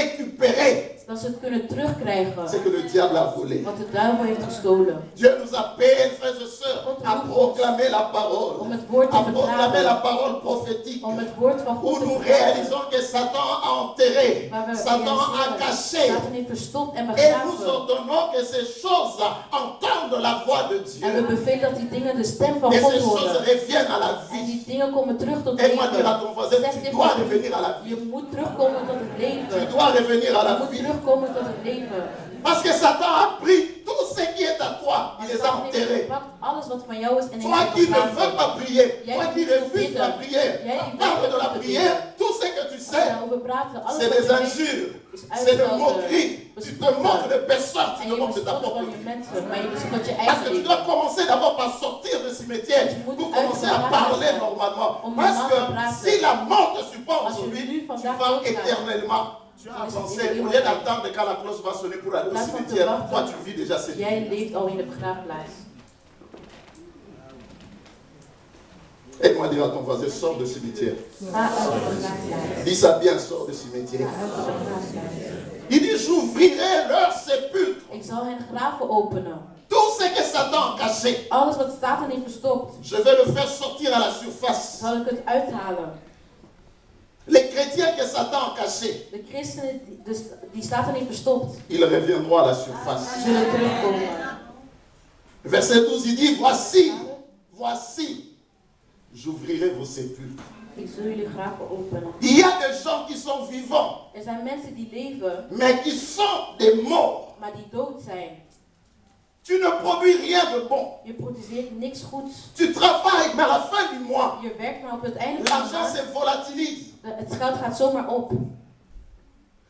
récupérer dat ze het kunnen terugkrijgen. ce que le diable a volé. Wat de duivel heeft gestolen. Dieu nous appelle, frères et sœurs, à proclamer la parole, Om het woord te à proclamer la verdragen. parole prophétique, Om het woord van où God te nous verdragen. réalisons que Satan a enterré, Waar we Satan a realiseren, caché, Satan heeft verstopt en et nous begraven. ordonnons que ces choses entendent la voix de En we Dieu, bevelen dat die dingen de stem van et God ces choses horen. reviennent à la En vie. die dingen komen terug tot Et moi dire à leven. ton voisin, Zeg tu tegen dois hem, revenir à la vie. je moet terugkomen tot het Tu leven. dois revenir à Je la moet vie. terugkomen tot het leven. Parce que Satan a pris tout ce qui est à toi, il les a Satan heeft enterrés. gepakt alles wat van jou is en Toi heeft qui ne veux begraven. pas prier, Jij toi die qui niet wil refuses bidden. la prière, Jij on die parle niet de la wil prière, bidden. tout ce que tu Als we sais, daarover praten, alles c'est wat des je weet injures, is c'est des uitgelden, moqueries. Tu te moques de personne, tu En te je moques de ta bespot propre van je vie. mensen, maar je bespot je Parce eigen que tu leven. dois commencer d'abord par sortir du cimetière pour commencer à parler normalement. Parce que si la mort te supporte aujourd'hui, tu vas éternellement. Tu as avancé, au lieu d'attendre quand la cloche va sonner pour aller au cimetière, toi tu vis déjà cette vie. Jij leeft al in de begraafplaats. Aide-moi à dire à ton voisin, sors du cimetière. Ga uit de begraafplaats. Dis ça bien, sors du cimetière. Ga uit de begraafplaats. Il dit, j'ouvrirai leur sépulcre. Ik zal hen graven openen. Tout ce que Satan a caché, Alles wat Satan heeft verstopt, je vais le faire sortir à la surface. zal ik het uithalen. Les chrétiens que Satan a cachés, De christenen die Satan heeft verstopt, ils reviendront à la surface. zullen terugkomen. Verset 12, il dit, voici, j'ouvrirai vos sépulcres. Ik zul jullie graven openen. Il y a des gens qui sont vivants, Er zijn mensen die leven, mais qui sont des morts. maar die dood zijn. Tu ne produis rien de bon. Je produceert niks goeds. Tu travailles, mais à la fin du mois, Je werkt, maar op het einde van de l'argent maand, se volatilise. het geld gaat zomaar op.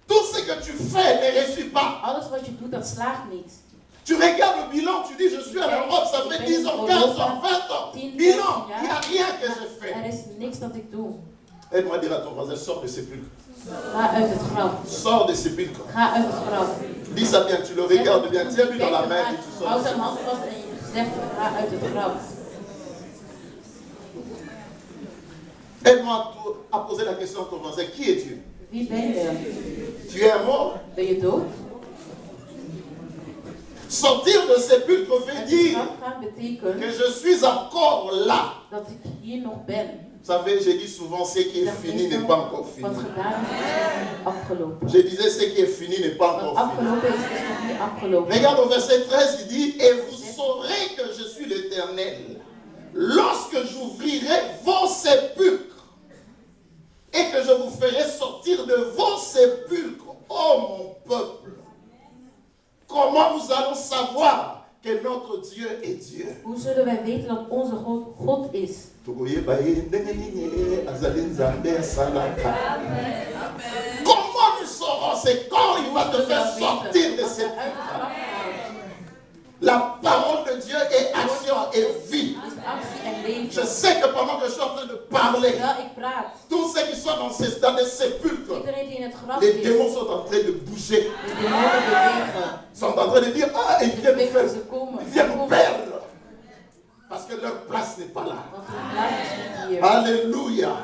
Tout ce que tu fais ne réussit pas. Alles wat je doet, dat slaagt niet. Tu regardes le bilan, tu dis, je suis en Europe, ça fait 10 ans, 15 ans, 20 ans. Bilan, il n'y a rien que je fais. Er is niks dat ik doe. Aide-moi à dire à ton voisin, sors de sépulcre. Ga uit het graf. Sors de sépulcre. Ga uit het graf. Dis ça bien, tu le regardes bien, tiens-lui dans la main et tu sors. Hou zijn hand vast en je zegt, ga uit het graf. Aide-moi à poser la question à ton voisin, qui es-tu? Wie ben je? Tu es un mort? Ben je dood? Sortir de sépulcre veut Uit het dire graf gaan betekent que je suis encore là. dat ik hier nog ben. Vous savez, je dis souvent, ce qui est Dat fini is n'est nog pas encore fini. wat gedaan is, afgelopen. Je disais, ce qui est fini n'est pas Wat encore fini. afgelopen is nog niet afgelopen. Regarde au verset 13, il dit, et vous saurez que je suis l'Éternel, lorsque j'ouvrirai vos sépulcres, et que je vous ferai sortir de vos sépulcres wij weten dat onze God is. Comment nous saurons? C'est quand il va te faire sortir de cette vie. La parole de Dieu est action et vie. Je sais que pendant que je suis en train de parler, tous ceux qui sont dans des sépulcres, les démons sont en train de bouger. Ils sont en train de dire, ah, ils viennent nous perdre. Parce que leur place n'est pas là. Alléluia.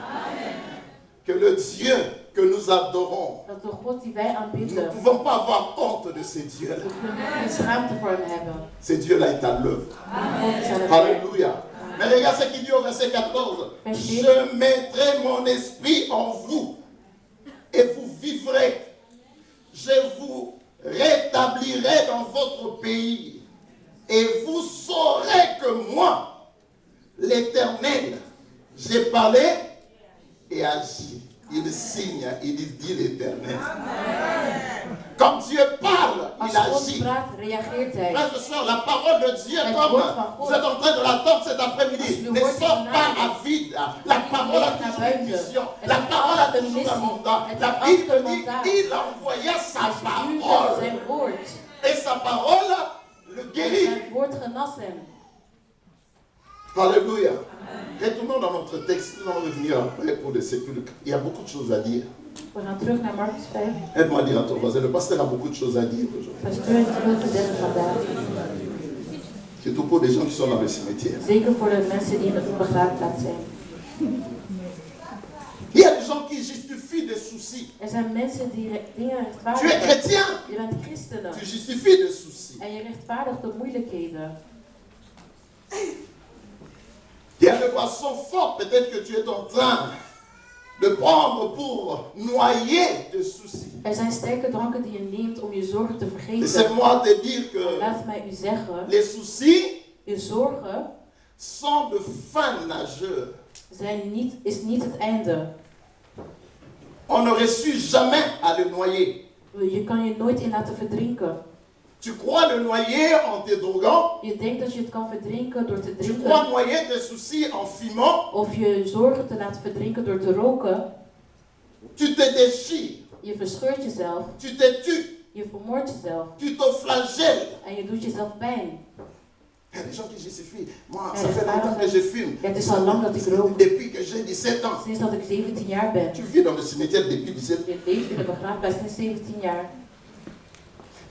Que le Dieu que nous adorons, nous ne pouvons pas avoir honte de ces dieux-là. Ces dieux-là est à l'œuvre. Alléluia. Mais regarde ce qu'il dit au verset 14. Je mettrai mon esprit en vous et vous vivrez. Je vous rétablirai dans votre pays et vous saurez que moi, l'Éternel, j'ai parlé et agi. Il signe, il dit l'Éternel. Quand Dieu parle, il agit. Frères et sœurs, la parole de Dieu, comme vous êtes en train de l'attendre cet après-midi, ne sort pas à vide. La parole a toujours une mission. La parole a toujours un mandat. La Bible dit qu'il a envoyé sa parole. Et sa parole le guérit. Alléluia. Retournons dans notre texte, nous allons revenir après pour les sépulcres. Il y a beaucoup de choses à dire. Aide-moi à dire à ton voisin, le pasteur a beaucoup de choses à dire aujourd'hui. Surtout pour les gens qui sont dans le cimetière. Il y a des gens qui justifient des soucis. Tu es chrétien, tu justifies des soucis. Il y a des boissons fortes, peut-être que tu es en train de prendre pour noyer de soucis. Zijn sterke dranken die je neemt om je zorgen te vergeten. Laissez-moi te dire que Laat mij u zeggen, les soucis je zorgen sont de fins nageurs. Is niet het einde. On ne réussit jamais à le noyer. Je kan je nooit in laten verdrinken. Tu crois le noyer en te drogant. Je denkt dat je het kan verdrinken door te Tu drinken. crois noyer tes soucis en fumant. Of je zorgen te laten verdrinken door te roken. Tu te déchires. Je verscheurt jezelf. Tu te tues. Je vermoordt jezelf. Tu t'aufflagelles. En je doet jezelf pijn. Il y a des gens qui justifient. Moi, ça fait longtemps que je fume. Het is al lang dat ik rook. Depuis que j'ai 17 ans. Sinds dat ik 17 jaar ben. Tu vis dans le cimetière depuis 17 ans. Je leeft in de begraafplaats sinds 17 jaar.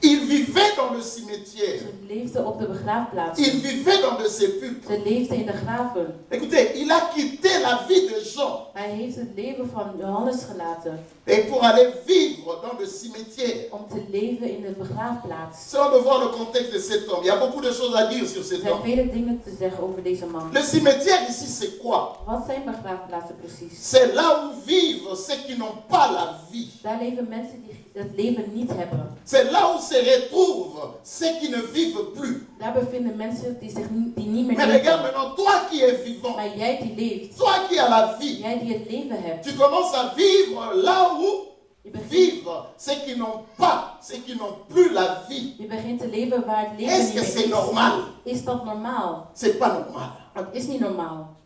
Il vivait dans le cimetière. Ze leefde op de begraafplaats. Il vivait dans le sépulcre. Ze leefde in de graven. Écoutez, il a quitté la vie de Jean. Hij heeft het leven van Johannes gelaten. Et pour aller vivre dans le cimetière. Om te leven in de begraafplaats. C'est on veut voir le contexte de cet homme. Il y a beaucoup de choses à dire sur cet Er zijn homme. vele dingen te zeggen over deze man. Le cimetière ici, c'est quoi? Wat zijn begraafplaatsen precies? C'est là où vivent ceux qui n'ont pas la vie. Daar leven mensen die het leven niet hebben. C'est là où se retrouvent ceux qui ne vivent plus. Daar bevinden mensen die niet meer Mais regarde leven. maintenant, toi qui es vivant, Maar jij die leeft, toi qui as la vie, jij die het leven hebt, tu commences à vivre là où je begint, vivent ceux qui n'ont pas, ceux qui n'ont plus la vie. je begint te leven waar het leven Est-ce niet que meer c'est is. normal? Is dat normaal? C'est pas normal. Dat is niet normaal.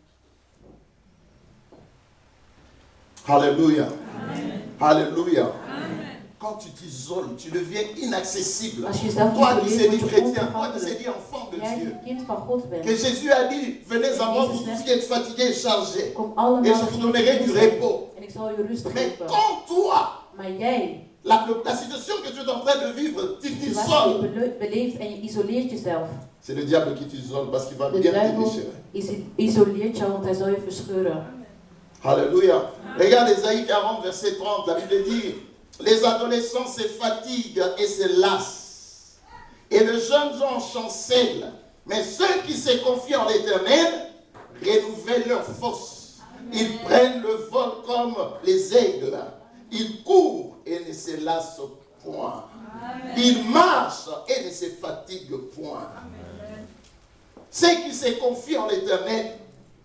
Alléluia. Alléluia. Quand tu t'isoles, tu deviens inaccessible. Als je jezelf Toi qui sais isoleert, dit word je chrétien, toi qui sais ontoegankelijk. dit enfant de Jij Dieu. die kind van God bent. Que Jésus a dit, venez à moi, vous tous qui êtes fatigués et chargés, Kom allemaal et je vous donnerai du repos. en ik zal je rust Mais geven. quand toi, Maar jij, la situation que tu es en train de vivre, tu wat t'isoles. je beleeft en je isoleert jezelf. C'est le diable qui t'isole parce qu'il va De bien te duivel déchirer. isoleert jou, want hij zal je verscheuren. Alléluia. Regarde Ésaïe 40, verset 30. La Bible dit, les adolescents se fatiguent et se lassent. Et les jeunes gens chancellent. Mais ceux qui se confient en l'Éternel renouvellent leur force. Ils prennent le vol comme les aigles. Ils courent et ne se lassent point. Ils marchent et ne se fatiguent point. Ceux qui se confient en l'Éternel,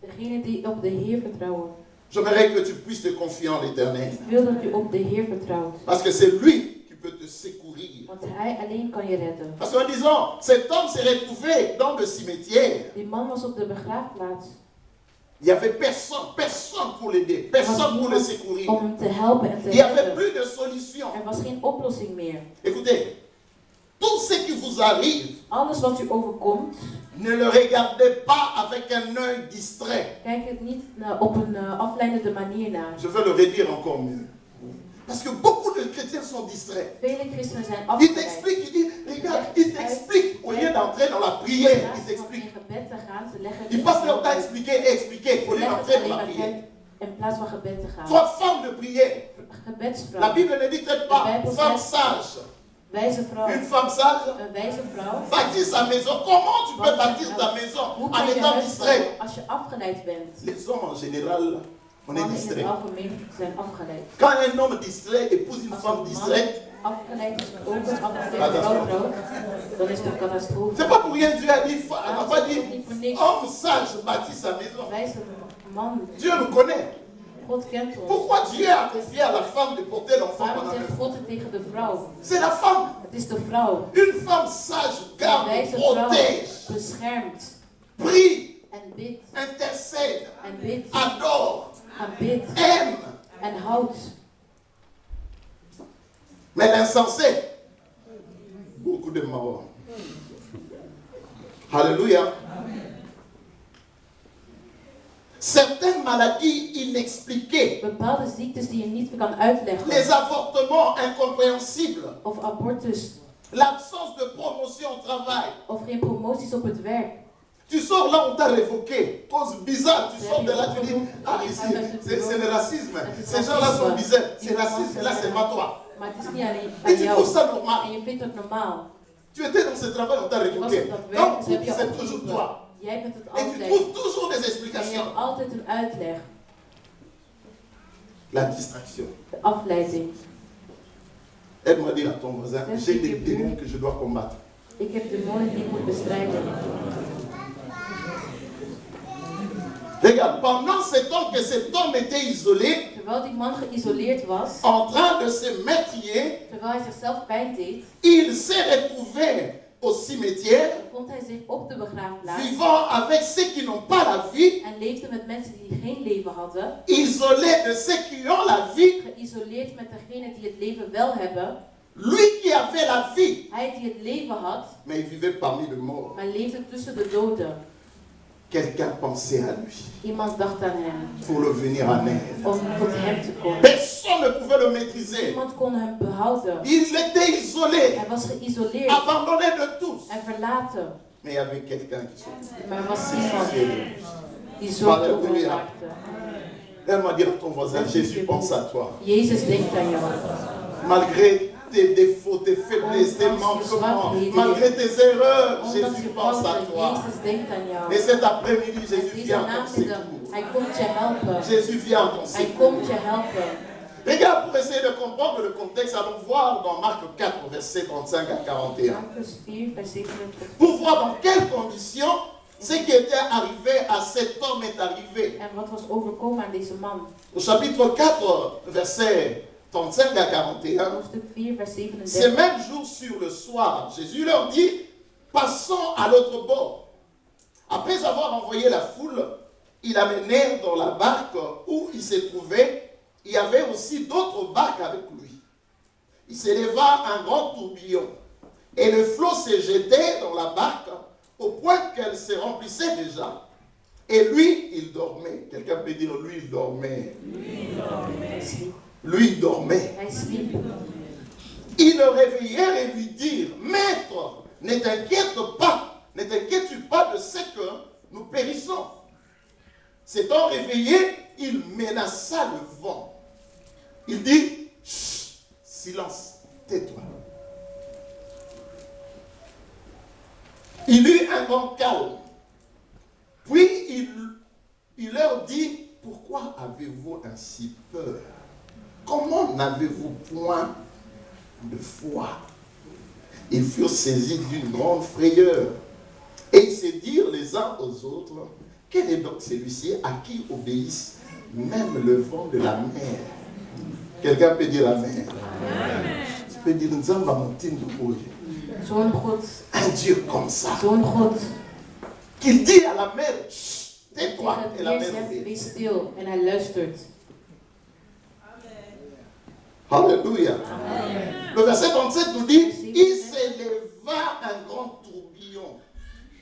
Degene die op de Heer vertrouwen. j'aimerais que tu puisses te confier en l'Éternel. Ik wil dat je op de Heer vertrouwt. Parce que c'est lui qui peut te secourir. Want hij alleen kan je redden. Parce qu'en disant, cet homme s'est retrouvé dans le cimetière. Die man was op de begraafplaats. Il n'y avait personne pour l'aider, personne pour le secourir. Om hem te helpen en te Il n'y avait redden. plus de solution. Er was geen oplossing meer. Écoutez, tout ce qui vous arrive, Alles wat u overkomt, ne le regardez pas avec un œil distrait. kijk het niet op een afleidende manier naar. Je vais le redire encore mieux. Parce que beaucoup de chrétiens sont distraits. Vele christenen zijn Il afgeleid. t'explique, il dit, regarde, il t'explique. Au lieu d'entrer dans la prière, il Van in t'explique. gebed te gaan, ze leggen Il passe leur temps à expliquer et expliquer au lieu leggen d'entrer het dans alleen la maar prière. tijd in plaats van gebed te gaan. Trois femmes de prière. La Gebedsvrouw, Bible ne dit peut-être pas femme sage. wijze vrouw, Une femme sage een wijze vrouw. bâtit sa maison. Comment tu peux bâtir ta maison Hoe en kan je étant huis distrait? bouwen als je afgeleid bent? Les hommes en général, on est Mannen in het distrait. algemeen zijn afgeleid. Quand un homme distrait épouse une Als femme een man distraite, afgeleid is, ook een afgeleide vrouw trouwt, dan is het een catastrofe. c'est pas pour rien Dieu a dit, on n'a pas dit, homme sage bâtit sa maison. Wijze man, Dieu nous connaît. God kent ons. Pourquoi Dieu a confié à la femme de porter l'enfant Waarom pendant zegt 9 God mois? het tegen de vrouw? C'est la femme. Het is de vrouw. Une femme sage Een garde, wijze vrouw protège, beschermt prie, en bidt intercède, en bidt adore, en bidt aime. en houdt. Mais l'insensé, beaucoup de morts. Alléluia. Certaines maladies inexpliquées, Bepaalde ziektes die je niet kan uitleggen. les avortements incompréhensibles, Of abortus. l'absence de promotion au travail. Of geen promoties op het werk. Tu sors là, on t'a révoqué. Cause bizarre, tu sors de là, tu dis, ah ici, c'est le racisme. Ces gens-là sont bizarres. C'est raciste, là c'est pas toi. Maar het is niet alleen Et bij tu jou. trouves ça normal. En je vindt het normaal. Tu étais dans ce travail, on t'a Je was révoqué. op dat Donc, werk, dus heb je c'est toujours opgeroepen. toi. Jij bent het Et tu altijd. trouves toujours des En je explications. hebt altijd een uitleg. La distraction. De afleiding. Aide-moi à dire à ton voisin, j'ai des démons que je dois combattre. Ik heb demonen die ik moet bestrijden. Regarde, pendant ce temps que cet homme était isolé, Terwijl die man geïsoleerd was, en train de se métier, terwijl hij zichzelf pijn deed, il s'est retrouvé au cimetière, vond hij zich op de begraafplaats vivant avec ceux qui n'ont pas la vie, en leefde met mensen die geen leven hadden, isolé de ceux qui ont la vie. geïsoleerd met degenen die het leven wel hebben. Lui qui avait la vie, Hij die het leven had, mais il vivait parmi les morts. maar leefde tussen de doden. Quelqu'un pensait à lui Iemand dacht aan hem, pour le venir en aide. om tot hem te komen. Personne ne pouvait le maîtriser. Niemand kon hem behouden. Il était isolé, Hij was geïsoleerd abandonné de tous. en verlaten. Mais il y avait quelqu'un qui s'occupait. Maar er was iemand de lui. die zorg over hem Halleluja. maakte. Aide-moi dire à ton voisin, Jésus pense à toi. Jezus denkt aan jou. Malgré tes défauts, tes faiblesses, tes manquements, malgré tes erreurs, Omdat Jésus je pense à fouten, toi. Jezus denkt aan jou. Et cet après-midi, En Jésus deze vient à ton namiddag, secours. hij komt je helpen. Jésus vient à ton Hij secours. komt je helpen. Regarde, pour essayer de comprendre le contexte, allons voir dans Marc 4, versets 35 à 41. Marcus 4, vers 27. Pour voir dans quelles conditions ce qui était arrivé à cet homme est arrivé. En wat was overkomen aan deze man? Au chapitre 4, versets 35 à 41. Hoofdstuk 4, vers Ce 37. même jour sur le soir, Jésus leur dit, passons à l'autre bord. Après avoir envoyé la foule, il amenèrent dans la barque où il se trouvait. Il y avait aussi d'autres barques avec lui. Il s'éleva un grand tourbillon et le flot se jetait dans la barque au point qu'elle se remplissait déjà. Et lui, il dormait. Quelqu'un peut dire, lui, il dormait. Hij sliep. Lui, il dormait. Hij sliep. Ils le réveillèrent et lui dirent, Maître, ne t'inquiètes-tu pas de ce que nous périssons? S'étant réveillé, il menaça le vent. Il dit, chut, silence, tais-toi. Il eut un grand calme. Puis il leur dit, pourquoi avez-vous ainsi peur? Comment n'avez-vous point de foi? Ils furent saisis d'une grande frayeur. Et ils se dirent les uns aux autres, quel est donc celui-ci à qui obéissent même le vent de la mer? Quelqu'un peut dire la mer. Tu peux dire, Nzamba Montine Oye. Zo'n God, Un Dieu comme ça. zo'n God. Qu'il dit à la mère, chut, tais-toi. Tegen Et la het mère weer zegt, fait. wees stil. En hij luistert. Alléluia. Amen. Le verset 37 nous dit, il s'éleva un grand tourbillon.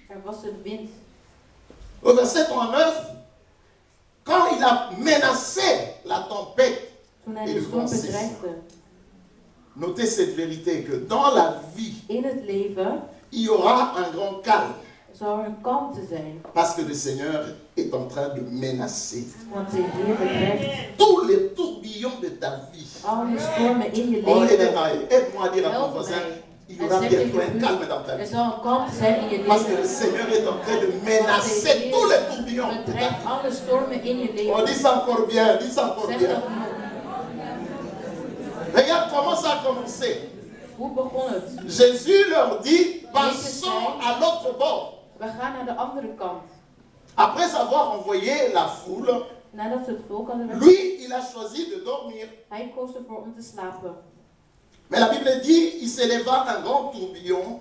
Er was een wind. Au verset 39, quand il a menacé la tempête, Toen hij Et de le storm vent cesse. bedreigde. notez cette vérité que dans la vie, In het leven il y aura un grand calme zou er een kalmte zijn. parce que le Seigneur est en train de menacer Want de Heer bedreigt tous les tourbillons de ta vie. alle stormen in je Oh, leven. aide-moi à dire à ton Help voisin, mij. il y En aura zeg bientôt tegen un u, calme dans ta er vie. zal een kalmte zijn in je Parce que le leven. Seigneur est en train de Want de menacer Heer tous les tourbillons de ta bedreigt vie. alle stormen in je On leven. dit ça encore bien, dis ça encore Zeg bien. dat nog. Regarde comment ça a commencé. Hoe begon het? Jésus leur dit, passons à l'autre bord. We gaan naar de andere kant. Après avoir envoyé la foule, Nadat ze het volk hadden weg, lui, il a choisi de dormir. hij koos ervoor om te slapen. Mais la Bible dit, il s'éleva un grand tourbillon.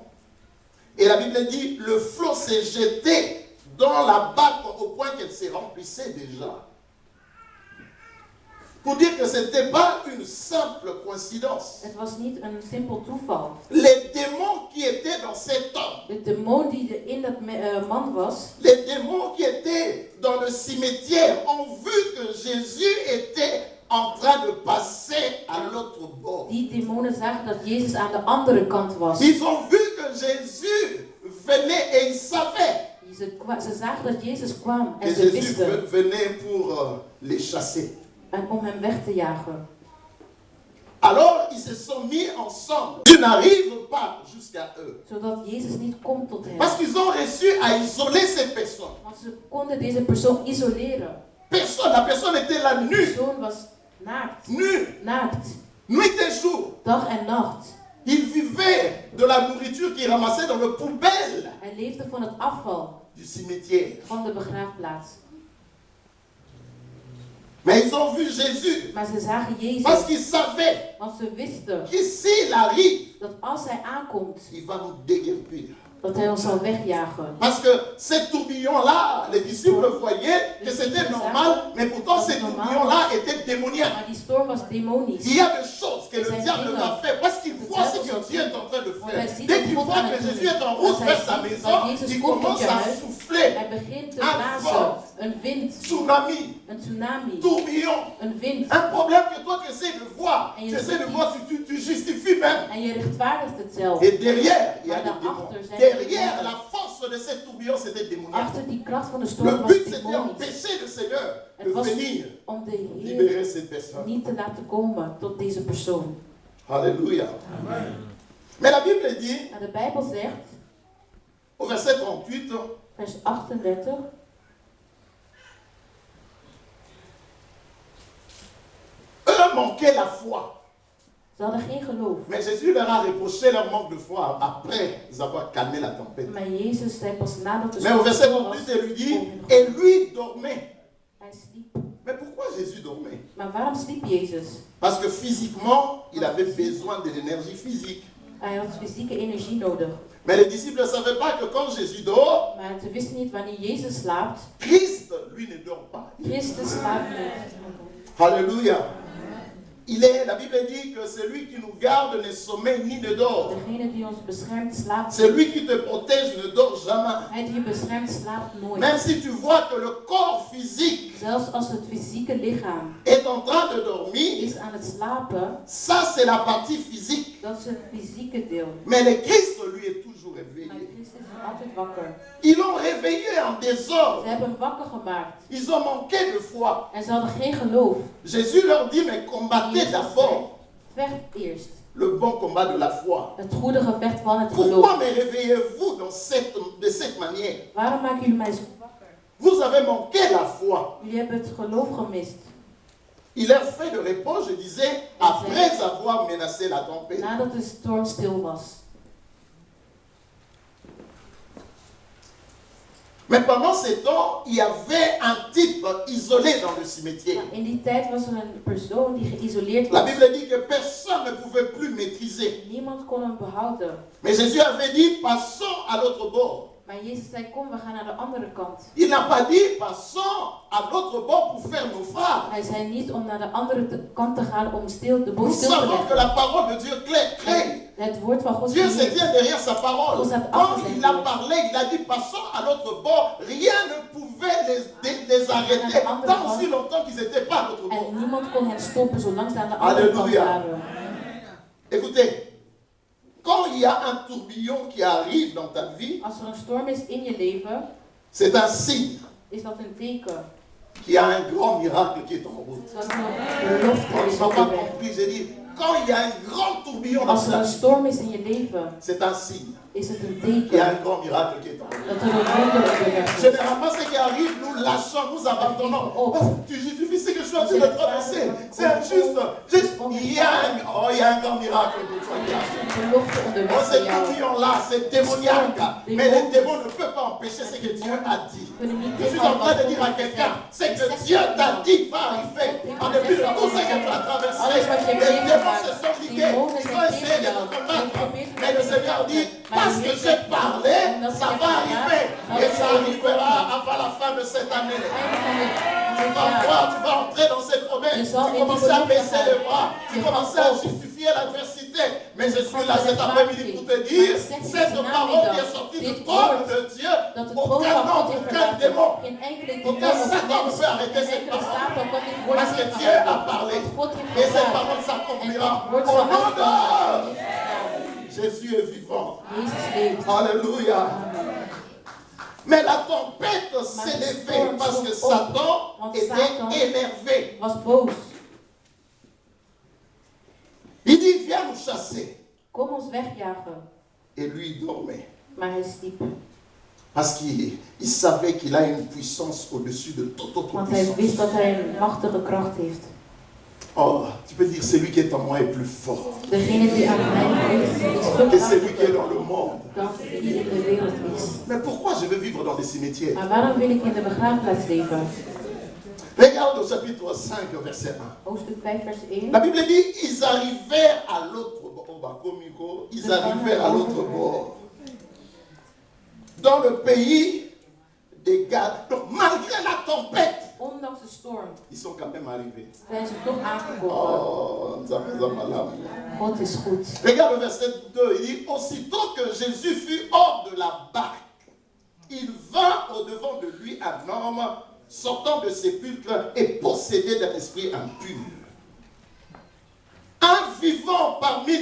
Et la Bible dit, le flot s'est jeté dans la barque au point qu'elle s'est remplissait déjà. Pour dire que ce n'était pas une simple coïncidence. Het was niet een simpel toeval. Les démons qui étaient dans cet homme, De demon die er in dat man was, les démons qui étaient dans le cimetière ont vu que Jésus était en train de passer à l'autre bord. die demonen zagen dat Jezus aan de andere kant was. Ils ont vu que Jésus venait et ils savaient Ze zagen dat Jezus kwam que en ze Jésus wisten. venait pour les chasser. En om hem weg te jagen. Alors ils se sont mis ensemble. Tu n'arrives pas jusqu'à eux. Zodat Jezus niet komt tot hen. Parce qu'ils ont réussi à isoler ces personnes. Want ze konden deze persoon isoleren. Personne, la personne était là De nue. persoon was naakt. Nue. Naakt. Nuit et jour. Dag en nacht. Il vivait de la nourriture qu'il ramassait dans le poubelle Hij leefde van het afval du cimetière. van de begraafplaats. Mais ils ont vu Jésus Maar ze zagen parce Jezus. qu'ils savaient Want ze wisten qu'ici il arrive, dat als hij aankomt, il va nous déguerpir. dat hij ons zal wegjagen. Parce que ces tourbillons-là, les disciples voyaient que c'était normal, mais pourtant ces tourbillons-là étaient démoniaques. Maar die storm was demonisch. Il y a des choses que le diable va faire parce qu'il voit ce que Dieu est en train de faire. Dès qu'il voit que Jésus est en route vers sa maison, il commence à souffler. Hij begint te blazen. Een wind. Tsunami, Een tsunami. tourbillon. Een wind. Un problème que toi tu essaies de voir, tu essaies de voir, tu justifies même. En je rechtvaardigt het zelf. Et derrière, il y a Maar des démons. daarachter zijn er Derrière, demonen. la force de ces tourbillons, c'était démoniaque. Achter die kracht van de Le storm was but, c'était demonisch. d'empêcher le Seigneur Het de was venir om de Heer libérer cette personne. niet te laten komen tot deze persoon. Alléluia. Mais la Bible dit, Maar de Bijbel zegt, au verset 38, vers 38, eux manquaient la foi. ze hadden geen geloof. Mais Jésus leur a reproché leur manque de foi après avoir calmé la tempête. Maar Jezus zei pas nadat de Mais au verset storm 38, was, il lui dit, et lui dormait. hij sliep. Mais pourquoi Jésus dormait? Maar waarom sliep Jezus? Parce que physiquement, il avait besoin de l'énergie physique. Hij had fysieke energie nodig. Mais les disciples ne savaient pas que quand Jésus dort, Maar ze wisten niet wanneer Jezus slaapt. Christ, lui, ne dort pas. Christus slaapt niet. Alléluia. La Bible dit que c'est lui qui nous garde ne sommeille ni ne dort. Degene die ons beschermt slaapt C'est niet. lui qui te protège ne dort jamais. Hij die je beschermt slaapt nooit. Même si tu vois que le corps physique Zelfs als het fysieke lichaam est en train de dormir, is aan het slapen, ça c'est la partie physique. dat is het fysieke deel. Mais le Christ, lui, est toujours Maar réveillé. Christus is altijd wakker. Ils l'ont réveillé en Ze désordre. hebben hem wakker gemaakt. Ils ont manqué de foi. En ze hadden geen geloof. Jésus leur dit, mais combattez Jezus d'abord zei, vecht eerst. le bon combat de la foi. Het goede gevecht van het Pourquoi geloof. me réveillez-vous de cette manière? Waarom maken jullie mij zo wakker? Vous avez manqué la foi. Jullie hebben het geloof gemist. Il leur fait de réponse, je disais, après avoir menacé la tempête. Nadat de storm stil was. Mais pendant ces temps, il y avait un type isolé dans le cimetière. In die tijd was er een persoon die geïsoleerd La was. Bible dit que personne ne pouvait plus maîtriser. Niemand kon hem behouden. Mais Jésus avait dit, passons à l'autre bord. Maar Jezus zei, kom, we gaan naar de andere kant. Il n'a pas dit, passons à l'autre bord pour faire naufrage. Hij zei niet om naar de andere kant te gaan om de boot Nous stil te savons que leggen. la parole de Dieu crée. Het woord van God Dieu se creëert. tient derrière sa parole. Vous êtes Quand opposé. il a parlé, il a dit passons à l'autre bord. Rien ne pouvait les arrêter tant si longtemps qu'ils n'étaient pas à l'autre bord. En niemand kon hen stoppen zolang ze aan de andere kant Alléluia. waren. Écoutez, quand il y a un tourbillon qui arrive dans ta vie, Als er een storm is in je leven, c'est un signe is dat een teken. qu'il y a un grand miracle qui est en route. Dat er een belofte On ne is m'a op pas de weg. compris, j'ai dit, quand il y a un grand tourbillon dans Als er ta een vie, storm is in je leven, c'est un signe is het een qu'il y a teken un grand miracle qui est en route. dat er een wonder op de weg is. Généralement, ce qui arrive, nous lâchons, nous abandonnons. Oh, tu justifies ce que je suis en train de traverser. C'est injuste. Il y a un grand miracle pour toi. Een belofte onderweg Oh, ce voor jou. tourbillon-là, c'est démoniaque. Mais le démon ne peut pas empêcher ce que Dieu a dit. Je suis en train de dire à quelqu'un, c'est que Dieu t'a dit va arriver. En dépit de tout ce que tu as traversé, les démons se sont ligués. Ils ont essayé de te combattre. Mais le Seigneur dit, parce que j'ai parlé, ça va arriver. Et ça arrivera avant la fin de cette année. Tu vas voir, tu vas entrer dans cette promesse. Tu commences à baisser les bras. Tu commences à justifier l'adversité. Mais je suis là cet après-midi pour te dire, cette parole qui est sortie du trône de Dieu, Dat het woord aucun van God homme, is aucun verlaten. démon, Geen enkele aucun demon of Satan ne mens, peut arrêter geen cette enkele parole. Satan kan dit woord Parce que niet Dieu a verlaten. parlé. Want God heeft Et cette gepraat. parole En s'accomplira. het woord Au zal nom de uitkomen. Jésus est vivant. Jezus leeft. Alléluia. Mais la tempête s'est levée parce que Satan était énervé. Was boos. Il dit, viens nous chasser. Kom ons wegjagen. Et lui, il dormait. Maar hij sliep. Parce qu'il savait qu'il a une puissance au-dessus de toute autre Want hij wist puissance. dat hij een machtige kracht heeft. Oh, tu peux dire, celui qui est en moi est plus fort Degene die aan mij is, is veel que celui qui est krachtiger dans le monde. dan die in de wereld is. Mais pourquoi je veux vivre dans des cimetières? Maar waarom wil ik in de begraafplaats leven? Regarde au chapitre 5, verset 1. Hoofdstuk 5, vers 1. La Bible dit, ils arrivèrent à l'autre bord. Ils arrivèrent à l'autre bord. Dans le pays des Gad. Donc, malgré la tempête, Ondanks de storm ils sont quand même arrivés. zijn ze toch aangekomen. Oh, God is goed. regarde le verset 2. Il dit, aussitôt que Jésus fut hors de la barque, il vint au-devant de lui un homme sortant de sépulcre et possédé d'un esprit impur. Un vivant parmi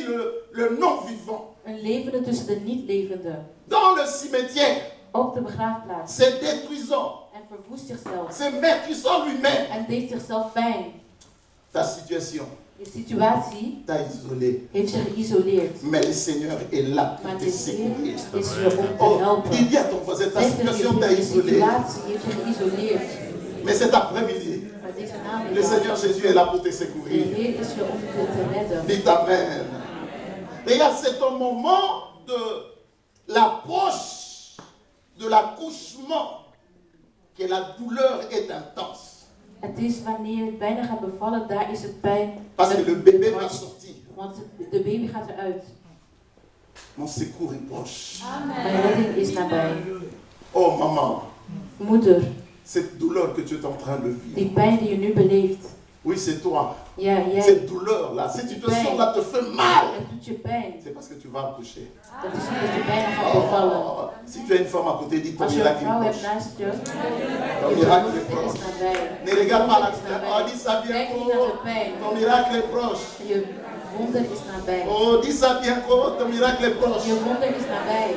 le non-vivant. Een levende tussen de niet-levenden. Dans le cimetière, Op de begraafplaats. c'est détruisant. En verwoest zichzelf. C'est maîtrisant lui-même. En deed zichzelf pijn. Ta situation Je situatie t'a isolé. heeft je geïsoleerd. Mais le Seigneur est là pour Maar te de secourir. Heer is je om te Oh, helpen. il dit à ton voisin, ta Zeg situation tegen t'a je, je isolé. situatie heeft je geïsoleerd. Mais cet après-midi, Maar deze le namiddag, Seigneur Jésus est là pour te de secourir. Heer is je om te redden. Dites Amen. Regarde, c'est un moment de l'approche de l'accouchement que la douleur est intense. Het is wanneer het bijna gaat bevallen, daar is het pijn. Parce que le bébé va sortir. Want de baby gaat eruit. Mon secours est proche. Mijn redding is nabij. Oh maman, Moeder, cette douleur que tu es en train de die vivre. pijn die je nu beleeft. Oui, c'est toi. Ja, jij. Cette douleur-là, cette situation-là te fait mal. Het doet je pijn. C'est parce que tu vas accoucher. Dat is omdat je bijna gaat bevallen. Oh, si tu as une femme à côté, dis ton Als je een miracle vrouw est hebt proche. naast je, Ton miracle est het is proche. nabij. Ne regarde pas la Het is nabij. Oh, dis ça bien Kijk niet naar de court. pijn. Ton miracle est proche. Je wonder is nabij. Oh, dis ça bien court. Ton miracle est proche. Je wonder is nabij.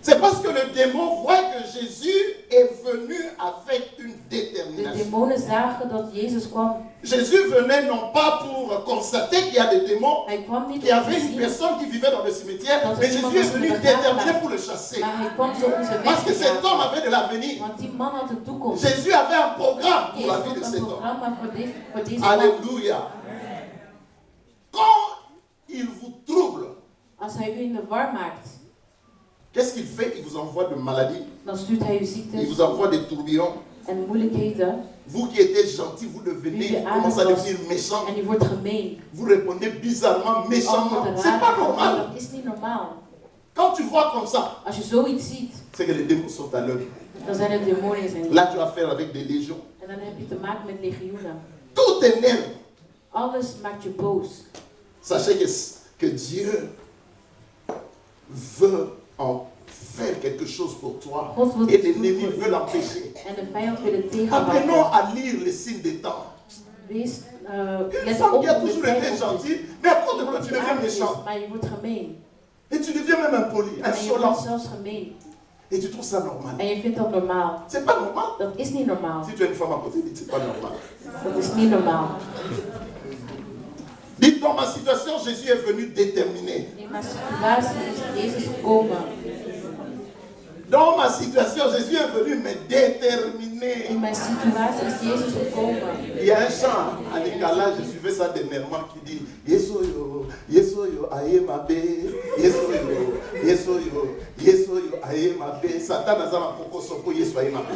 C'est parce que le démon voit que Jésus est venu avec une De détermination. demonen zagen dat Jezus kwam. Jésus venait non pas pour constater qu'il y a des démons, Hij kwam niet qu'il y om te avait une zien, personne qui vivait dans le cimetière, Dat er mais iemand Jésus est was venu in de begraafplaats. déterminé pour le chasser. maar hij kwam zo om ze weg Parce que te cet homme jagen. avait de l'avenir. Want die man had een toekomst. Jésus avait un programme pour la Jezus vie de had cet een homme. programma voor deze man. Alléluia. Quand il vous trouble, Als hij u in de war maakt, Qu'est-ce qu'il fait? Il vous envoie de maladies, Dan stuurt hij u il ziektes vous envoie des tourbillons. en moeilijkheden. Vous qui étiez gentil, vous devenez, vous commencez à devenir méchant. En u wordt gemeen. Vous répondez bizarrement, méchamment. Antwoorden C'est pas raar. normal. Dat is niet normaal. Quand tu vois comme ça, Als je zoiets ziet, c'est que les démons sont à l'œuvre. dan zijn er demonen in zijn leven. Là, tu as affaire avec des légions. En dan heb je te maken met legioenen. Tout énerve. Alles maakt je boos. Sachez que Dieu veut en faire quelque chose pour toi. God wil Et iets doen l'ennemi voor veut u. l'empêcher. En de vijand wil het Apprenons tegenhouden. à lire les signes des temps. Wees, Une let femme op qui a hoe de toujours été tijd op is. gentille, mais à cause de quoi tu deviens Aardig is, méchant. maar je wordt gemeen. Et tu deviens même impoli, En je wordt insolent. zelfs gemeen. Et tu trouves ça normal. En je vindt dat normaal. C'est pas normal. Dat is niet normaal. Si tu as une femme à côté, dis c'est pas normal. Dat is niet normaal. Dites, dans ma situation, Jésus est venu déterminer. In mijn situatie is Jezus gekomen. Dans ma situation, Jésus est venu me déterminer. In mijn situatie is Jezus gekomen. Il y a un chant à décalage, je suivais ça dernièrement, qui dit Yesoyo, Yesoyo, aye ma bé, Yesoyo, Yesoyo, Yesoyo, aye ma bé. Satan n'a pas encore soko Yeso aye ma bé.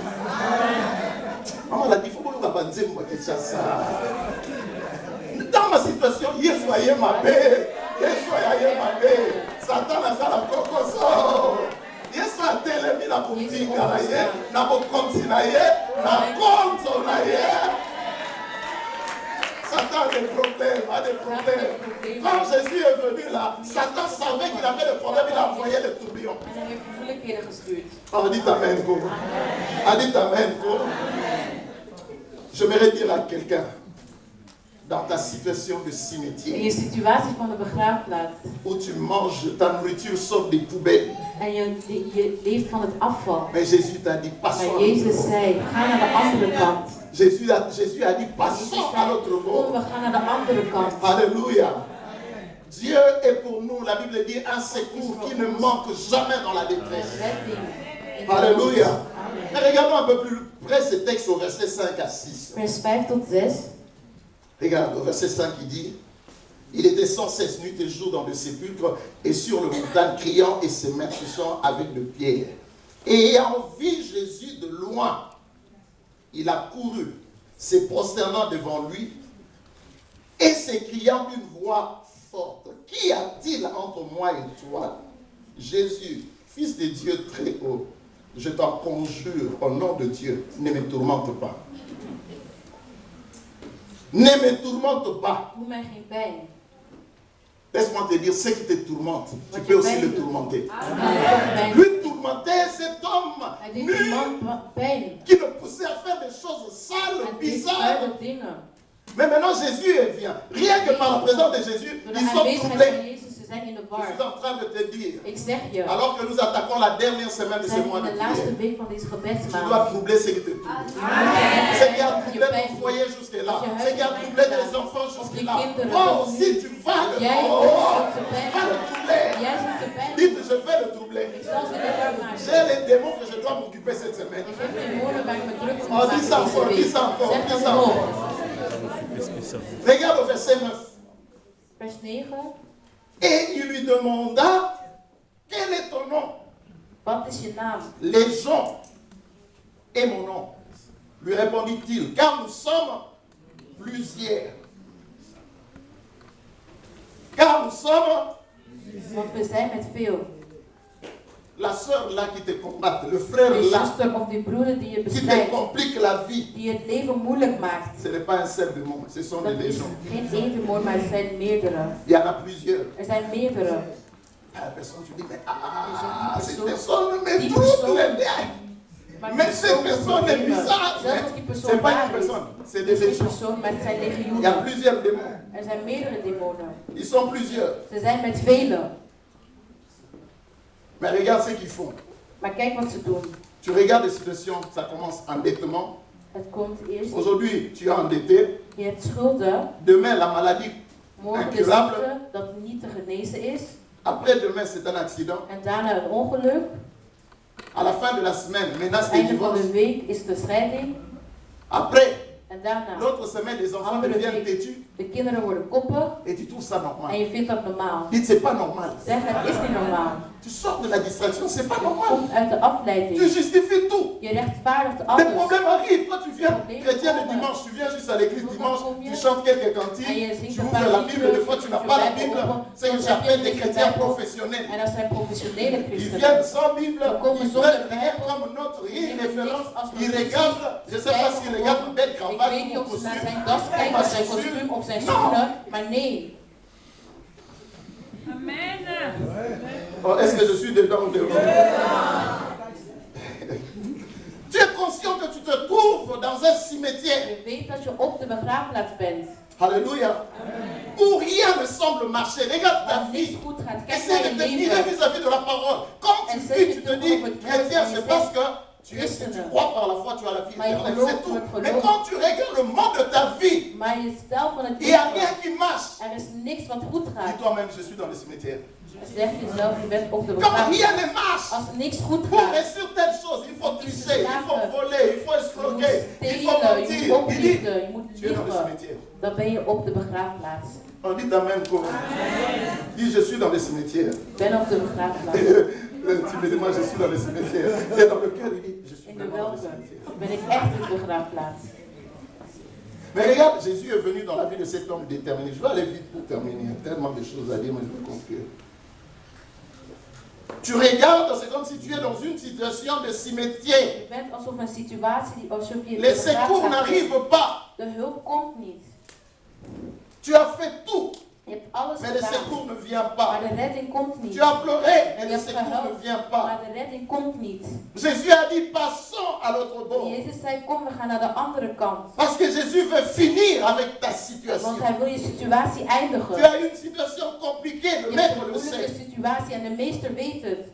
Maman l'a dit, il faut que nous abandions moi qui ça. Dans ma situation, Yeso aye ma bé, Yeso aye ma bé. Satan n'a pas encore soko. Yesu atelemi na kutinga na ye, na bokonzi na ye, na konzo na ye. Satan a des problèmes, Quand Jésus est venu là, Satan savait qu'il avait des problèmes, il a envoyé les tourbillons. En hij heeft moeilijkheden gestuurd. On dit amen, go. On dit amen, go. J'aimerais dire à quelqu'un, dans ta situation de In cimetière, je situatie van de begraafplaats. où tu manges, ta nourriture sort des poubelles, En je leeft van het afval. mais Jésus t'a dit, passons. Maar Jezus zei, ga naar de andere kant. Jésus a dit, Jezus passons à l'autre zei, bord. kom, we gaan naar de andere kant. Alléluia. Dieu est pour nous, la Bible dit, un secours qui ne manque jamais dans la détresse. Redding. in de Alléluia. nood. Mais Amen. regardons un peu plus près ce texte au verset 5 à 6. Vers 5 tot 6. Regarde, au verset 5, il dit, il était sans cesse nuit et jour dans le sépulcre et sur le montagne, criant et se matrissant avec de pierres. Et ayant vu Jésus de loin, il a couru, se prosternant devant lui et s'écriant d'une voix forte, qu'y a-t-il entre moi et toi, Jésus, fils de Dieu très haut, je t'en conjure au nom de Dieu, ne me tourmente pas. Ne me tourmente pas. Doe mij geen pijn. Laisse-moi te dire, ce qui te tourmente, tu Wat peux je aussi pijn le doet. tourmenter. Pijn. Lui tourmenter cet homme Hij deed nu, die man pijn. qui le poussait à faire des choses sales, Hij deed bizarres. vuile dingen. Mais maintenant Jésus vient. Rien que par la présence de Jésus, Door de ils sont aanwezigheid van troublés. Jezus, ze zijn in de Je war. suis en train de te dire, Ik zeg je, alors que nous attaquons la dernière semaine de we ce zijn mois in de de laatste prière, week van deze tu gebedsmaand. dois troubler ce qui te trouble. Ce qui a troublé ton foyer jusque-là, ce qui a troublé tes enfants jusque-là. Toi aussi, tu vas le Jij vas le troubler. Jij zult de pijn. Dites, je vais le troubler. Ik zal ze de war maken. J'ai les démons que je dois m'occuper cette semaine. Ik heb demonen waar ik me druk om Oh, maak dis ça encore, deze dis ça week. encore, Zeg dis dat ça nog. encore. Regarde au verset 9. Vers 9. Et il lui demanda, quel est ton nom? Wat is je naam? Légion est mon nom. Lui répondit-il, car nous sommes plusieurs. Car nous sommes Want we zijn met veel. la sœur là qui te combatte, le frère Die là zuster of die broeder die je qui te bestrijdt. complique la vie. Die het leven moeilijk maakt. Ce n'est pas un seul démon, ce sont des Dat is légions. geen één demon, maar er zijn meerdere. Il y en a plusieurs. Er zijn meerdere. La personne, tu dis, mais cette Die personne me die trouble. Maar Mais die cette persoon personne est problemen. bizarre. Zelfs als die Ce persoon n'est pas waar une is. personne, c'est Het des is geen légions. persoon, maar het zijn Il y a legioenen. plusieurs démons. Er zijn meerdere demonen. Ils sont plusieurs. Ze zijn met velen. Mais regarde ce qu'ils font. Maar kijk wat ze doen. Tu regardes les situations, ça commence endettement. Het komt eerst. Aujourd'hui, tu es endetté. Je hebt schulden. Demain, la maladie. Morgen de Incurable. ziekte dat niet te genezen is. Après-demain, c'est un accident. En daarna een ongeluk. À la fin de la semaine, menace Het de einde van divorce. de week is de scheiding. Après, En daarna, l'autre semaine, les enfants andere deviennent week, têtus. de kinderen worden koppig. Et tu trouves ça En normal. je vindt dat normaal. Dites, c'est pas normal. Zeg, het is niet normaal. Tu sors de la distraction, c'est pas normal. Komt uit de afleiding. Tu justifies tout. Je rechtvaardigt Les alles. problèmes arrivent. Toi, tu viens chrétien le dimanche, tu viens juste à l'église dimanche, tu chantes quelques cantiques, tu ouvres la Bible, des fois tu n'as pas la Bible. C'est ce que j'appelle des chrétiens professionnels. En dat zijn professionele Ils christenen. viennent sans Bible, ils zonder prennent rien comme notre référence. Ils regardent, je ne sais pas s'ils regardent belle Ik cravate weet niet ou of ze naar costume. zijn das kijken, of zijn kostuum, of zijn schoenen, maar nee. Amen. Oh, est-ce que je suis dedans ou dehors? Tu es conscient que tu te trouves dans un cimetière. Je weet dat je op de begraafplaats bent. Alléluia. Où rien ne semble marcher. Regarde ta Waar niets vie. goed gaat. Kijk Essaie naar de je te mirer leven. vis-à-vis de la parole. Quand tu vis, tu te dis, chrétien, c'est parce que tu crois par la foi, tu as la vie éternelle. C'est tout. Mais quand tu regardes le monde de ta vie, Maar je stel van het il n'y a leven, rien qui marche. er is niks wat goed gaat. Dis toi-même, je suis dans le cimetière. Zeg jezelf, je bent op de Quand begraafplaats. rien ne marche, Als niks goed pour gaat, réussir telle chose, il faut tricher, il faut voler, il faut je moet escroquer, il faut stelen, je mentir. moet Il dit, oplichten, je moet tu es dans le liegen. cimetière. Dan ben je op de begraafplaats. On dit dans même quoi? Dis, je suis dans le cimetière. Ik ben op de begraafplaats. Timidement, je suis dans le cimetière. C'est dans le cœur, il dit, je suis In de vraiment dans le welke cimetière. ben ik echt op de begraafplaats. Mais regarde, Jésus est venu dans la vie de cet homme déterminé. Je vais aller vite pour terminer. Il y a tellement de choses à dire, mais je vais conclure. Tu regardes, c'est comme si tu es dans une situation de cimetière. Je bent alsof een situatie, alsof je Les secours n'arrivent pas. De hulp komt niet. Tu as fait tout, Je hebt alles mais le gedaan, secours ne vient pas. maar de redding komt niet. Tu as pleuré, mais Je le hebt secours ne gehuild, vient pas. maar de redding komt niet. Jésus a dit, passons à l'autre bord. Jezus zei, kom, we gaan naar de andere kant. Parce que Jésus veut finir avec ta situation. Want hij wil je situatie eindigen. Tu as une situation compliquée, le Je hebt maître een le moeilijke sait. situatie en de meester weet het.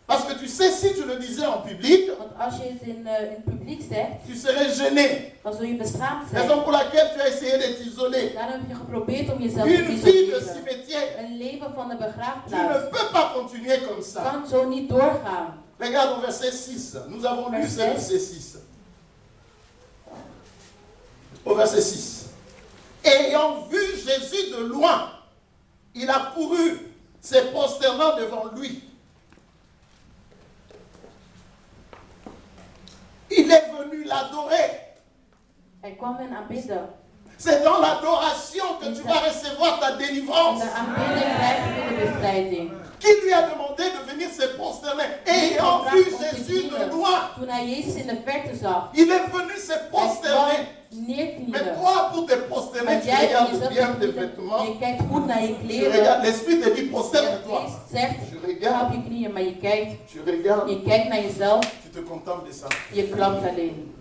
Parce que tu sais, si tu le disais en public, Want als je het in het publiek zegt, tu serais gêné. dan zul je beschaamd zijn. Raison pour laquelle tu as essayé de t'isoler. Daarom heb je geprobeerd om jezelf te Une vie de isoleren. cimetière. Een leven van de Tu ne begraafplaats peux pas continuer comme ça. kan zo niet doorgaan. Regarde au verset 6. Nous avons lu ce verset 6. Au verset 6. Ayant vu Jésus de loin, il a couru, se prosternant devant lui. Il est venu l'adorer. Hij kwam hen aanbidden. C'est dans l'adoration que tu vas recevoir ta In délivrance. de aanbidding krijg je de bevrijding. Qui lui a demandé de venir se prosterner? Ayant vu Jésus de loin, Toen hij Jezus in de verte zag, il est venu se hij prosterner. kwam neerknielen. Mais toi, pour te prosterner, Maar tu jij om regardes jezelf bien te tes knielen, vêtements. je kijkt goed naar je Tu kleren. regardes, l'esprit te dit De prosterne-toi. geest zegt, Je ga op regarde, je knieën, maar je kijkt naar jezelf, tu te contentes de ça. je klapt alleen.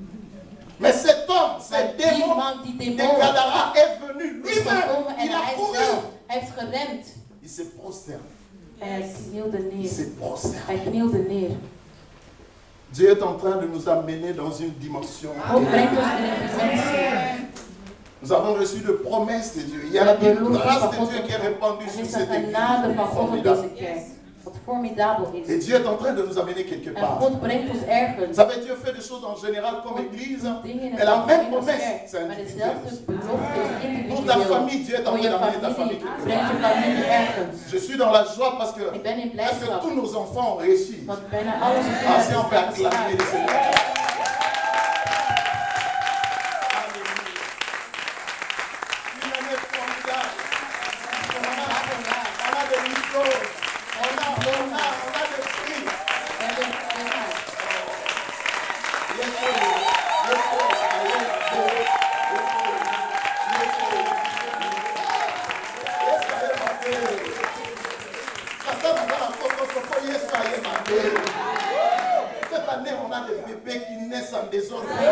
Mais cet homme, Maar cet die démon man, die de demon, Gadara est venu is lui-même. gekomen en Il a hij couru. zelf, hij heeft gerend. Il se prosterne. En hij knielde Il neer. se prosterne. Hij knielde neer. Dieu est en train de nous amener dans une dimension. God brengt ons in een dimensie. Nous avons reçu de promesses de Dieu. Il y We a hebben une beloftes grâce van de God. Dieu qui est répandue Er sur is een cette genade église. van God op Formidable. deze kerk. Wat formidabel Et is. Dieu est en train de nous amener quelque En part. God brengt ons Vous ergens. savez, Dieu fait des choses en général comme église. Dingen in Et la het même algemeen als promesse, kerk. c'est Maar individuel. dezelfde belofte is Pour ta individueel. famille, Dieu est en Voor train je d'amener ta famille familie. quelque Brengt part. je familie ergens. Je suis dans la joie parce que Ik ben in presque blijdschap. tous nos enfants ont réussi. Want bijna alles is Ah, si on peut acclamer le Seigneur. Une année formidable. On a des micros. On a des prix. Yes, sir. Yes, sir. Cette année, on a des bébés qui naissent en désordre. On a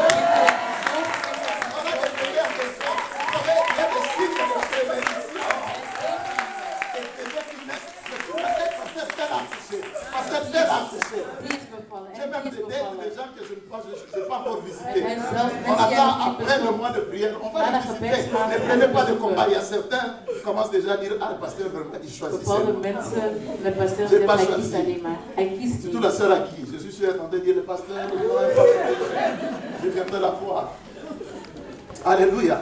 des bébés en désordre. Vous savez, il y a des signes de prévention. Des bébés qui naissent. Parce que tel a accouché. Parce que tel a accouché. J'ai même des gens que je n'ai pas encore visités. On attend après le mois de prière. On va les visiter. Ne prenez pas de combat. Il y a certains qui commencent déjà à dire, ah, le pasteur, il choisit. Bepaalde mensen, de pasteur J'ai zegt, pas hij choisi. kiest alleen maar. Hij kiest Surtout niet. la sœur à qui je suis sûr en train de dire le pasteur, je viendrai la voir. Alléluia.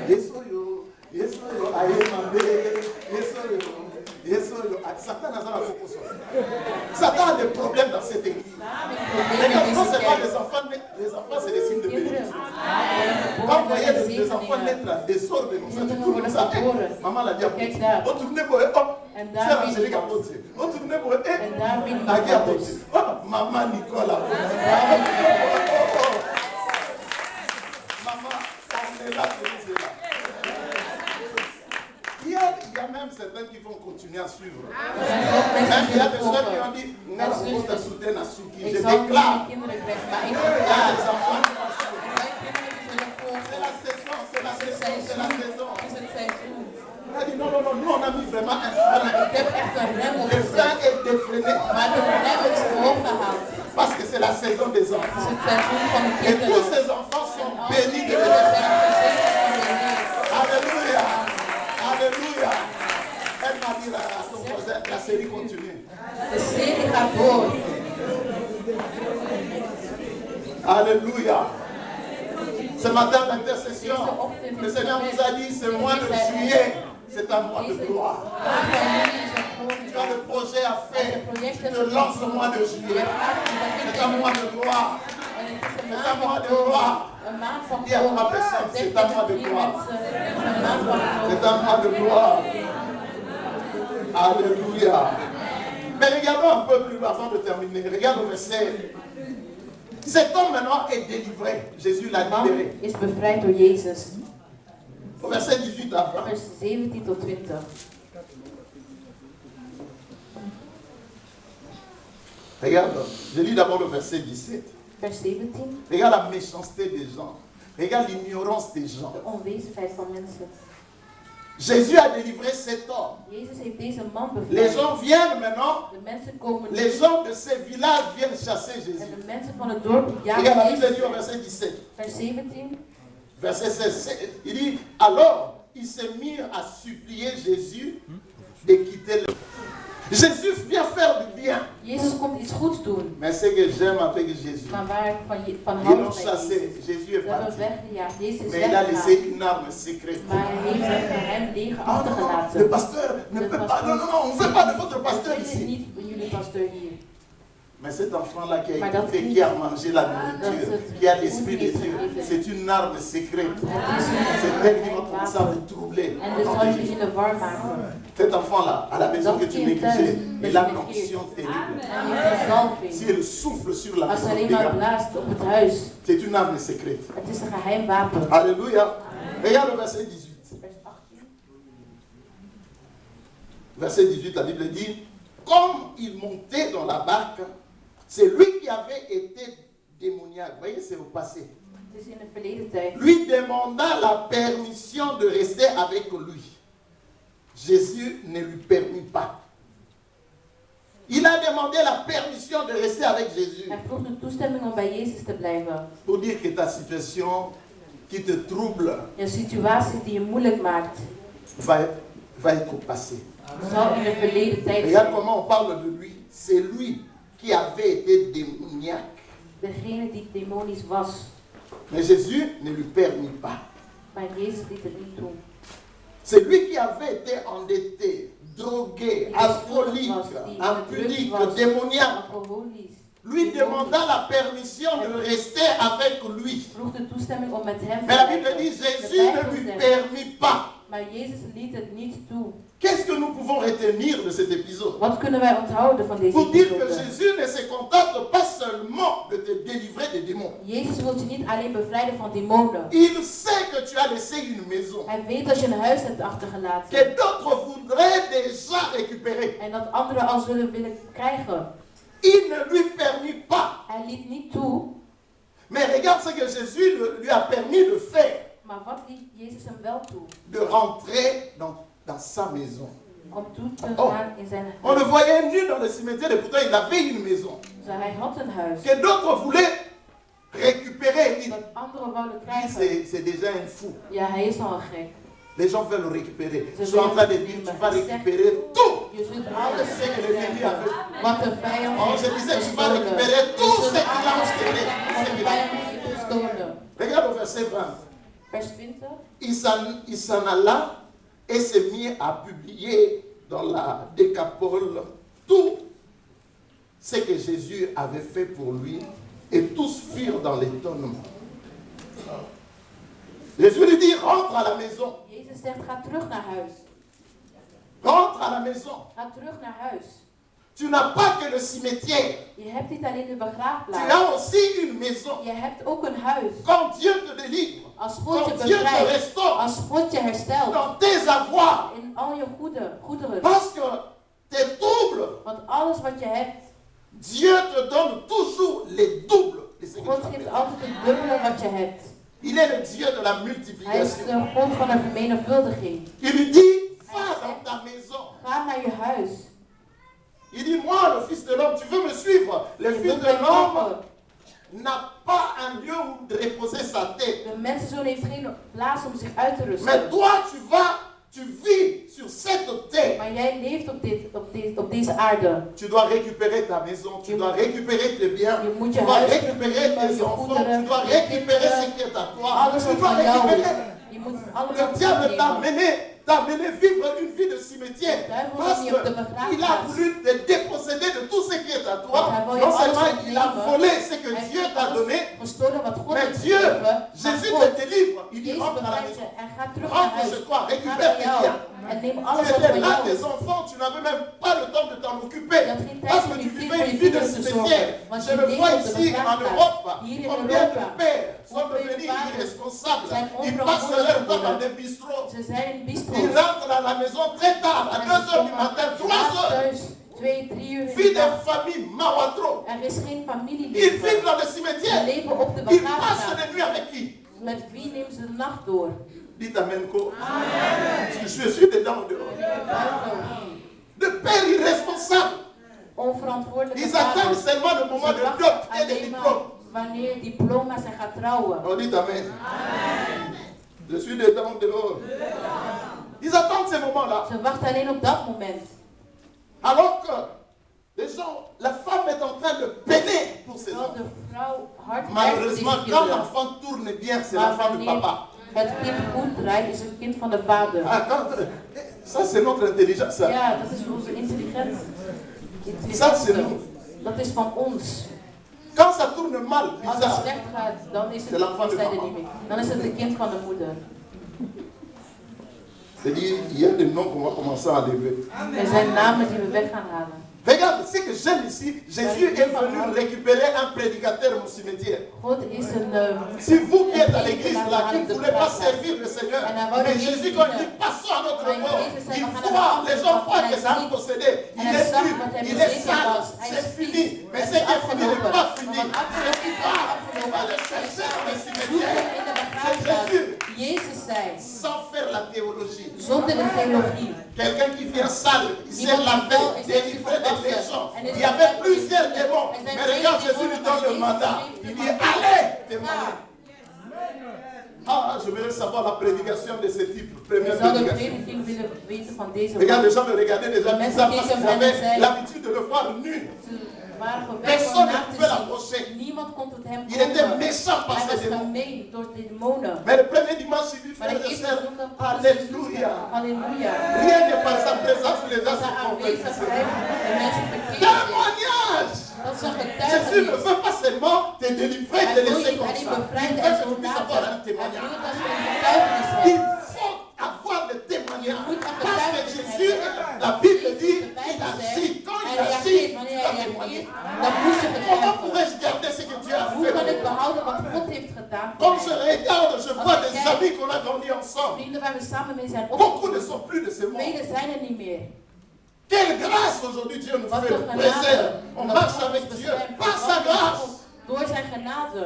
Yesoyo, Yesoyo, Ayemande, Yesoyo, Yesoyo. Satan n'a pas beaucoup ça. Satan a des problèmes dans cette église. Mais quand c'est pas les enfants, c'est des signes de bénédiction. Quand vous voyez les enfants naître là, des sorts de nous, ça dit tout comme ça. Maman l'a dit à Potier. On tourne pour eux, hop. C'est Angélique à Potier. On tourne pour eux, Nagui à Potier. Hop, maman Nicole à Potier. Maman, on est là, c'est là. Il y a même certains qui vont continuer à suivre. Même il y a des soeurs qui ont dit, je déclare. Il y a des enfants qui vont suivre. C'est la saison. On a dit non, nous on a mis vraiment un frein. Le frein est défreiné. Parce que c'est la saison des enfants. Et tous ces enfants sont bénis de Dieu. Alléluia. Alléluia. Elle m'a dit à son voisin, la série continue. Alléluia. Ce matin, l'intercession, le Seigneur nous a dit, ce mois de juillet, c'est un mois de gloire. Tu as le projet à faire. Tu te lances au mois de juillet. C'est un mois de gloire. C'est un mois de gloire. Dis à ta personne, c'est un mois de gloire. C'est un mois de gloire. Alléluia. Mais regardons un peu plus avant de terminer. Regarde le verset. Cet homme maintenant est délivré. Jésus l'a libéré. Is bevrijd door Jezus. Au verset 18 à 20. Vers 17 tot 20. Regarde, je lis d'abord le verset 17. Vers 17. Regarde la méchanceté des gens. Regarde l'ignorance des gens. De onwezigheid van mensen. Jésus a délivré cet homme. Jezus heeft deze man bevrijd. Les gens viennent maintenant. De mensen komen Les gens de ces villages viennent chasser Jésus. en de mensen van het dorp Regarde, jagen la Bible Jezus. dit au verset 17. Vers 17. Verset 16. Il dit, alors, ils se mirent à supplier Jésus de quitter le... Jésus vient faire du bien. Jezus komt iets goeds doen. Mais ce que j'aime avec Jésus, Maar waar ik van ils l'ont houd bij chassé. Jezus. Jésus est Ze hebben parti. weggejaagd. Jezus is Mais il a laissé weggegaan. une arme secrète. Maar hij heeft zijn geheim leger Ah non, le achtergelaten. pasteur ne Le peut pas. pasteur- Non, on ne fait pas de votre pasteur Dit is ici. niet van jullie pasteur hier. Mais cet enfant-là qui a Mais dans écouté, ce qui a mangé la nourriture, ce- qui a l'esprit de Dieu, ce- c'est une arme secrète. Het is een C'est elle qui va commencer à vous troubler. En dit zal jullie in de war maken. Cet enfant-là, à la maison Dat que tu kind thuis, négligeais, dat il a je une negeert. onction terrible. En die heeft een zalving. Si elle souffle sur la Als ze maison, alleen maar regarde, blaast op het huis. c'est une arme secrète. Het is een geheim wapen. Alléluia. Regarde le verset 18. Vers 18. Verset 18, la Bible dit, comme il montait dans la barque, c'est lui qui avait été démoniaque. Vous voyez, c'est au passé. Het is in de verleden tijd. Lui demanda la permission de rester avec lui. Jésus ne lui permit pas. Il a demandé la permission de rester avec Jésus. Hij vroeg de toestemming om bij Jezus te blijven. Pour dire que ta situation qui te trouble Een situatie die je moeilijk maakt, va être au passé. zal in de verleden tijd Regarde zijn. comment on parle de lui. C'est lui qui avait été démoniaque. Degene die demonisch was. Mais Jésus ne lui permit pas. Maar Jezus liet het niet doen. C'est lui qui avait été endetté, drogué, alcoolique, impudique, démoniaque. Alcoholisch. Lui demanda la permission de rester avec lui. Vroeg de toestemming om met hem te Mais la Bible blijven. dit, De Jésus ne Bijbel lui zegt, permit pas. maar Jezus liet het niet toe. Qu'est-ce que nous pouvons retenir de cet épisode? Wat kunnen wij onthouden van deze Pour dire que episode? Jésus ne se contente pas seulement de te délivrer des démons. Jezus wil je niet alleen bevrijden van demonen. Il sait que tu as laissé une maison, Hij weet dat je een huis hebt achtergelaten. que d'autres voudraient déjà récupérer. En dat anderen al zullen willen krijgen. Il ne lui permit pas. Hij liet niet toe. Mais regarde ce que Jésus lui a permis de faire. Maar wat liet Jezus hem wel toe? De rentrer dans sa maison. Om toe te Oh. gaan in zijn On le huis. voyait nu dans le cimetière et pourtant il avait une maison. Dus hij had een huis. Que d'autres voulaient récupérer. Il dit, Dat anderen wouden lui, krijgen. c'est déjà un fou. Ja, hij is al een gek. Les gens veulent le récupérer. Je Ils sont en train de vais- dire, tu vas récupérer tout. Je zult Je alles sais que l'ennemi a fait. wat de vijand Oh, heeft je disais, tu vas gestolen. récupérer tout Je ce zult qu'il a alles acheté. wat de vijand heeft gestolen. Regarde au verset 20. Vers 20. Il s'en alla et se mit à publier dans la Décapole tout ce que Jésus avait fait pour lui et tous firent dans l'étonnement. Jésus lui dit, rentre à la maison. Jezus zegt, ga terug naar huis. Rentre à la maison. Ga terug naar huis. Tu n'as pas que le cimetière. Je hebt niet alleen de Tu begraafplaats. as aussi une maison. Je hebt ook een huis. Quand Dieu te délivre, Als God je quand Dieu te bevrijdt. restaure Als God je herstelt. dans tes avoirs, In al je goederen. parce que tes doubles, Want alles wat je hebt. Dieu te donne toujours les doubles de ce que God tu as geeft fait. altijd het dubbele wat je hebt. Il est le Dieu de la Hij is multiplication. de God van de vermenigvuldiging. Il lui dit, va dans ta maison. Ga naar je huis. Il dit, moi, le Fils de l'homme, tu veux me suivre. Le Je Fils moet de mij l'homme volgen. n'a pas un lieu où reposer sa tête. De mensenzoon heeft geen plaats om zich uit te Mais rusten. toi, tu vis sur cette terre. Maar jij leeft op deze aarde. Tu dois récupérer ta maison, tu dois récupérer tes biens, Je moet tu je dois huis récupérer nemen, tes je enfants, goederen, tu dois je récupérer kinderen, ce qui est à toi. alles Tu wat dois van jou is. récupérer. Je moet het allemaal Le diable terugnemen. t'a mené vivre une vie de cimetière parce qu'il a voulu te déposséder de tout ce qui est à toi. Non seulement il a volé ce que Dieu t'a donné, mais Dieu, Jésus te délivre. Il dit rentre à la maison. Rentre chez toi, récupère tes biens. En neem Tu alles wat étais van là, jou is. tes enfants, tu n'avais même pas le temps de t'en occuper. Je had geen tijd Parce om que je tu kind vivais voor une je vie de kinderen te cimetière. zorgen. Want Je je le vois leeft op de ici en begraafplaats. Europe. Hier in Combien de Europa. pères sont Hoeveel devenus vaders irresponsables. zijn Ils passent leur temps dans onverantwoordelijk des bistrots. Ze zijn in Ils bistro's. rentrent à la maison très tard, à 2 heures du matin, 3 heures. Thuis, 2, 3 uur in Vie de de nacht. famille maouatro. Er is geen Ils familieleven. vivent dans le Ze cimetière. leven op de Ils passent begraafplaats. les nuits avec qui? Met wie nemen ze de nacht door? Dites Amen. Je suis dedans ou dehors. De pères irresponsables. Onverantwoordelijke Ils attendent vaders. seulement le moment Ze de wachten dot et de alleen maar diplôme. wanneer diploma's en gaat trouwen. On dit Amen. Je suis dedans ou dehors. Ils attendent ces moments-là. Ze wachten alleen op dat moment. Alors que les gens, la femme est en train de peiner pour ses Terwijl enfants. de vrouw hard werkt voor Malheureusement, deze quand kinderen. l'enfant tourne bien, c'est Maar l'enfant de wanneer papa. het kind goed draait, is het kind van de vader. Ah, ça, c'est notre intelligence. Ça, Ja, dat is onze intelligentie. ça c'est nous. Dat is van ons. Quand ça tourne mal, Als het bizarre, slecht gaat, dan is het C'est l'enfant de zij er papa. niet meer. Dan is het de kind van de moeder. c'est-à-dire, il y a des noms qu'on va commencer à lever. Er zijn namen die we weg gaan halen. Regarde, ce que j'aime ici, Jésus est venu récupérer un prédicateur au cimetière. God is een... Si vous qui êtes à l'église là, qui ne voulez pas servir le Seigneur, mais Jésus, quand il dit passons à notre mort, il voit, les gens voient que c'est un possédé. Il est nu, il est sale, c'est fini. Mais ce qui est fini n'est pas fini. C'est pas, on va le chercher dans le cimetière. C'est Jésus, Jezus zei, sans faire la théologie. zonder de theologie. Quelqu'un qui vient sale, il s'est lavé, délivré des pécheurs. Il y avait plusieurs démons. Mais regarde, Jésus lui donne le mandat. Il dit, allez, témoignez. Ah, je voudrais savoir la prédication de ce type. Je Première zou de prédication. prediking willen weten van deze Regarde, les man. gens me regardaient déjà bizarre parce qu'ils avaient l'habitude de le voir nu. Ze waren gewend om Personne ne na pouvait te l'approcher. zien. Niemand kon tot hem Il était komen. méchant par Hij ses was démons. gemeen door de demonen. Mais le premier dimanche, il dit, Maar frère de et eerste sœurs, zondag, alléluia. Halleluja. Rien que par sa présence, les gens Dat se zijn convertissent. aanwezigheid de mensen bekeerd. Témoignage! Dat is een Jésus ne getuigenis. veut pas seulement te délivrer, Hij te wil laisser je comme alleen ça. Il bevrijden veut en que zo tu puisses avoir un laten. Hij témoignage. wil dat je een getuigenis Il hebt. faut avoir le témoignage. moet een Parce que getuigenis Jésus, hebben. la Bible dit, De il Bijbel agit. zegt, Quand hij il agit, reageert. tu Wanneer dois hij témoigner. reageert, dan moet je Comment getuigen. pourrais-je garder ce que Dieu a Hoe fait kan pour ik moi? behouden wat God heeft gedaan voor Quand je mij? regarde, je vois Als ik des kijk, amis qu'on a grandi ensemble. Vrienden waar we samen mee zijn Beaucoup ne opgegroeid. sont plus de ces mondes. Velen zijn er niet meer. Quelle grâce aujourd'hui Dieu nous Wat fait een préserve. genade. On Dat marche God avec ons Dieu beschermt. par sa Wat grâce. God door zijn genade.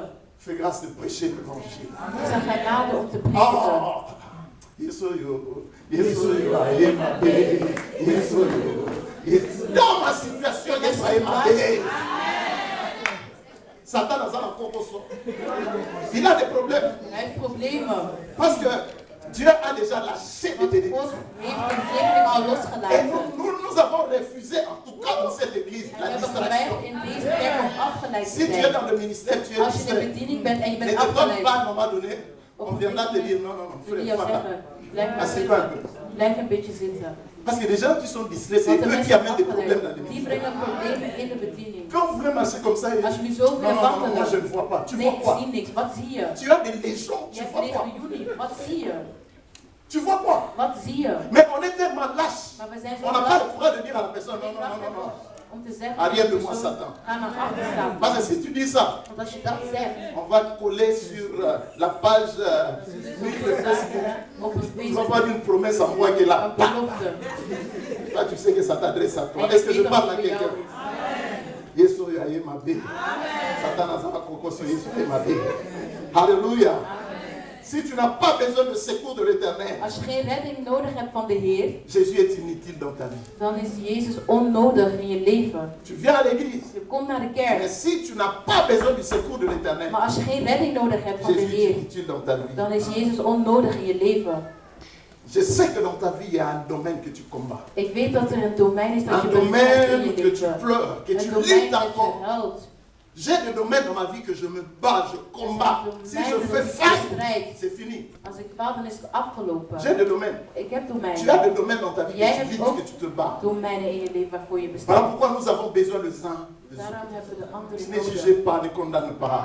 Fais grâce de prêcher l'évangile. Zijn genade om te prediken. Oh, Yesoyo, Yesoyo, Ayemade, Yesoyo. Dans ma situation, Yesoyo, Ayemade. Satan a un composant. Il a des problèmes. Hij heeft problemen. Parce que Dieu a déjà lâché les Want délivrés. God heeft de regeling al Et losgelaten. nous avons refusé, en tout cas dans cette église, En we la hebben distraction. geweigerd in deze kerk om afgeleid Si te tu es zijn. dans le ministère, tu es Als je in de distrait. bediening bent en je Ne bent te donne afgeleid, pas à un moment donné, on viendra te dire non, non, non, wil frère, je jou pas là. zeggen, blijf maar Assieds-toi un zitten. peu. Blijf een beetje zitten. Parce que les gens qui sont distraits, c'est Want de eux qui mensen amènent des problèmes dans afgeleid, die l'église. brengen problemen in de bediening. Quand vous voulez marcher comme ça, Als je nu zo non, wil non, non, moi je wandelen. ne vois pas. Tu Nee, vois ik quoi? zie niks. Wat zie je? Tu as des légions, Je tu hebt vois quoi? legioenen. Wat zie je? Tu vois quoi? Wat zie je? Mais on est tellement lâche. Maar we zijn zo On n'a pas le laf courage de dire à la personne, non, non, non, non, non. om te zeggen Arrière de tegen de moi, persoon, Satan. ga naar achter staan. Parce que si tu dis ça, Want als je dat zegt, on va coller sur la page de Facebook. op een Tu vas Facebook, faire une promesse à moi qui est là. een belofte. Toi, tu sais que ça t'adresse à toi. En Est-ce que je je weet dat parle het à voor jou quelqu'un? is. Yesu yaye mabe. Satan a zama koko sur Yesu yaye mabe. Alléluia. Si tu n'as pas besoin de secours de l'éternel, Als je geen redding nodig hebt van de Heer, Jésus est inutile dans ta vie. dan is Jezus onnodig in je leven. Tu viens à l'église. Je komt naar de Mais kerk, si tu n'as pas besoin du secours de l'éternel, maar als je geen redding nodig hebt van de Jésus est Heer, inutile dans ta vie. dan is Jezus onnodig in je leven. Je sais que dans ta vie, il y a un domaine que tu combats. Ik weet dat er een domein is dat je Un bevecht in domaine je que tu leven. pleures, que Een tu domein luttes dat je encore. huilt. J'ai des domaines dans ma vie que je me bats, je combats. Si je fais faille, c'est fini. Als ik faal, dan is het afgelopen. J'ai des domaines. Ik heb Tu as domeinen. des domaines dans ta vie Jij que tu hebt luttes, ook que tu te bats. domeinen in je leven waarvoor je Voilà bestaat. pourquoi nous avons besoin des uns des autres. Daarom hebben we de anderen Ne jugez nodig. pas, ne condamne pas.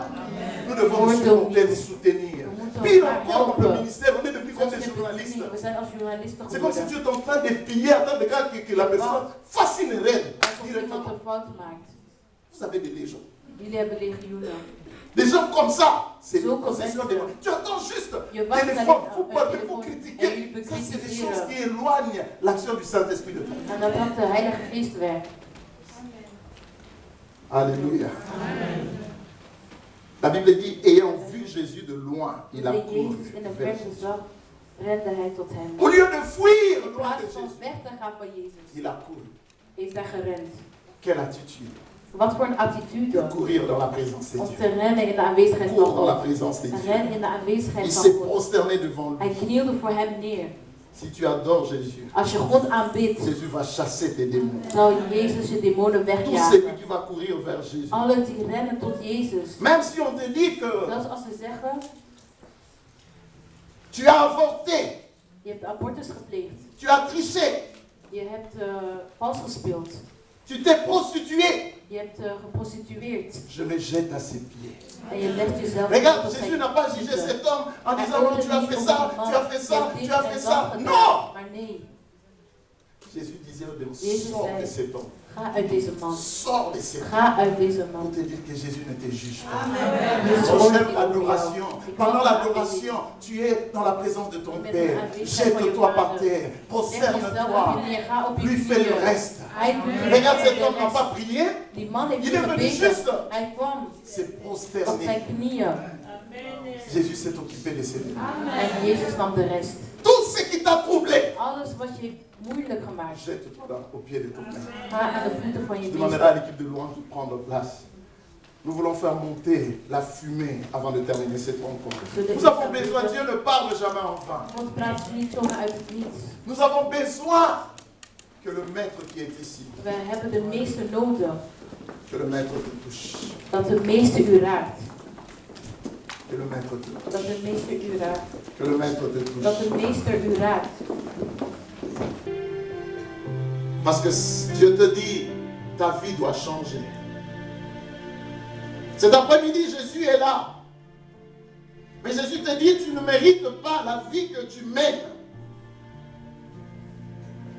Nous devons nous supporter, nous soutenir. Pire encore, dans le ministère, on est devenu comme des journalistes. We zijn als journalisten C'est comme si tu geworden. es en train de piller, en train de regarder que la personne fasse une règle. Alsof iemand een fout maakt. Vous avez des légions. Jullie hebben legioenen. Des gens comme ça, c'est Zo une possession comme des ça. gens. Tu attends juste. Je wacht Téléphone, alleen faut op pas, een il faut telefoon. critiquer. En jullie Ça, c'est des bekritiseren. choses qui éloignent l'action du Saint-Esprit de toi. En dat de Heilige Geest werkt. Alléluia. La Bible dit, ayant vu Jésus de loin, il a Toen couru Jezus in de vers verte Jésus. zag, rende hij tot hem. Au lieu de fuir In loin de plaats van Jésus, weg te gaan van Jezus, il a couru. heeft hij gerend. Quelle attitude? Wat voor een attitude Courir dans la présence de om Dieu. te rennen in de aanwezigheid van Cours dans la God. présence de Dieu. Ren in de aanwezigheid Il van s'est God. prosterné devant Hij lui. knielde voor hem neer. Si tu adores Jésus, Als je God aanbidt, Jésus va chasser tes démons. zal Jezus je demonen Tout celui wegjagen. qui va courir vers Jésus. Alle die rennen tot Jezus. Même si on te dit que Zelfs als ze zeggen, tu as avorté, je hebt abortus gepleegd. tu as triché, Je hebt vals gespeeld. tu t'es prostitué, Je hebt geprostitueerd. je me jette à ses pieds. En je legt jezelf Regarde, tot Jésus zijn n'a pas jugé voeten. cet homme en Hij disant, oh, oordeelde tu as niet fait over ça, die man. tu as fait Je ça, hebt dit tu as en fait dat ça. gedaan. Non! Maar nee, Jésus disait au démon, Jésus sors de zei, cet homme. ga uit deze man. Sors de cet homme. Ga uit deze Pour man. te dire que Jésus ne te juge pas. Jezus Oh, oordeelt j'aime niet over jou. l'adoration. Ik Pendant hou van l'adoration, tu es dans la présence de ton Je bent Père. aanwezig van je Jette-toi par vader. terre. Leg jezelf op Prosterne-toi. je neer. Ga op je Lui fait le knieën. reste. Hij doet de Regarde, cet homme n'a rest. pas prié. Die man heeft Il niet est venu gebeden. juste Hij kwam s'est op prosterné. zijn knieën. Jésus s'est occupé de ses démons. En Jezus nam de rest. Tout ce qui t'a troublé, Alles wat je heeft moeilijk gemaakt. jette-toi au pied de ton Père. Ga aan de voeten van je Je demanderai à meester. l'équipe de louange de prendre place. Nous voulons faire monter la fumée avant de terminer cette rencontre. Nous avons besoin, Dieu ne parle jamais en vain. God praat niet zomaar uit het niets. Nous avons besoin que le maître qui est ici, We hebben de meester nodig. que le maître te touche. Dat de meester u raakt. Que le maître te touche. Dat de meester u raakt. Que le maître te Dat touche. de meester u raakt. Parce que Dieu te dit, ta vie doit changer. Cet après-midi, Jésus est là. Mais Jésus te dit, tu ne mérites pas la vie que tu mènes.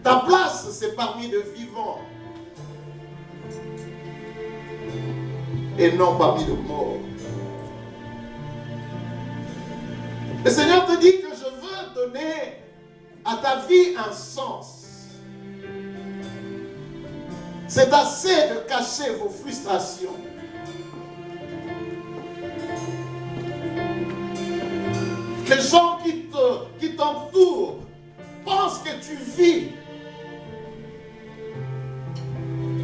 Ta place, c'est parmi les vivants. Et non parmi les morts. Le Seigneur te dit que je veux donner à ta vie un sens. C'est assez de cacher vos frustrations. Les gens qui t'entourent pensent que tu vis.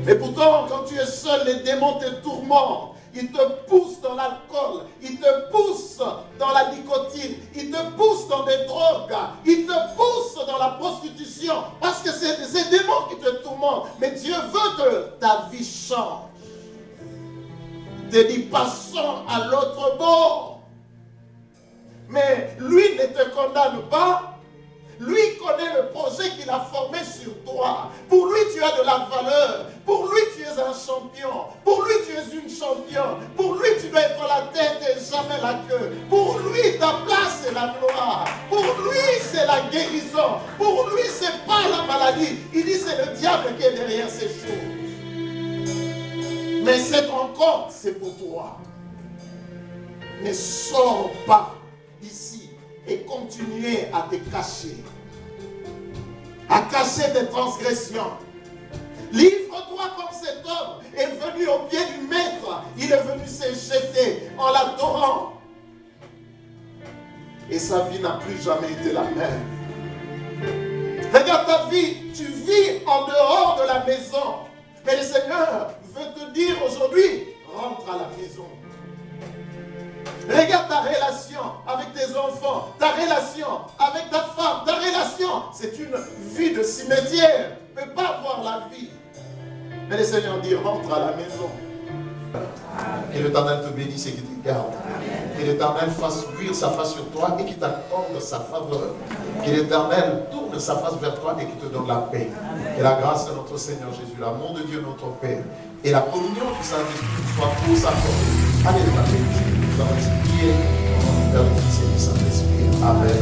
Et pourtant, quand tu es seul, les démons te tourmentent. Ils te poussent dans l'alcool, ils te poussent dans la nicotine, ils te poussent dans des drogues, ils te poussent dans la prostitution. Parce que c'est ces démons qui te tourmentent. Mais Dieu veut que ta vie change. Il te dit, passons à l'autre bord. Mais lui ne te condamne pas. Lui connaît le projet qu'il a formé sur toi. la gloire. Pour lui, c'est la guérison. Pour lui, c'est pas la maladie. Il dit, c'est le diable qui est derrière ces choses. Mais cette rencontre, c'est pour toi. Ne sors pas d'ici et continuez à te cacher. À cacher tes transgressions. Livre-toi comme cet homme est venu au pied du maître. Il est venu se jeter en l'adorant. Et sa vie n'a plus jamais été la même. Regarde ta vie, tu vis en dehors de la maison. Mais le Seigneur veut te dire aujourd'hui, rentre à la maison. Regarde ta relation avec tes enfants, ta relation avec ta femme, ta relation, c'est une vie de cimetière. Tu ne peux pas voir la vie. Mais le Seigneur dit, rentre à la maison. Que l'Éternel te bénisse et qu'il te garde. Que l'Éternel fasse luire sa face sur toi et qu'il t'accorde sa faveur. Que l'Éternel tourne sa face vers toi et qu'il te donne la paix. Et la grâce de notre Seigneur Jésus, l'amour de Dieu notre Père et la communion du Saint-Esprit soient tous accordés. Allez, la paix. Nous allons prier au nom du Père, du Fils et du Saint-Esprit. Amen.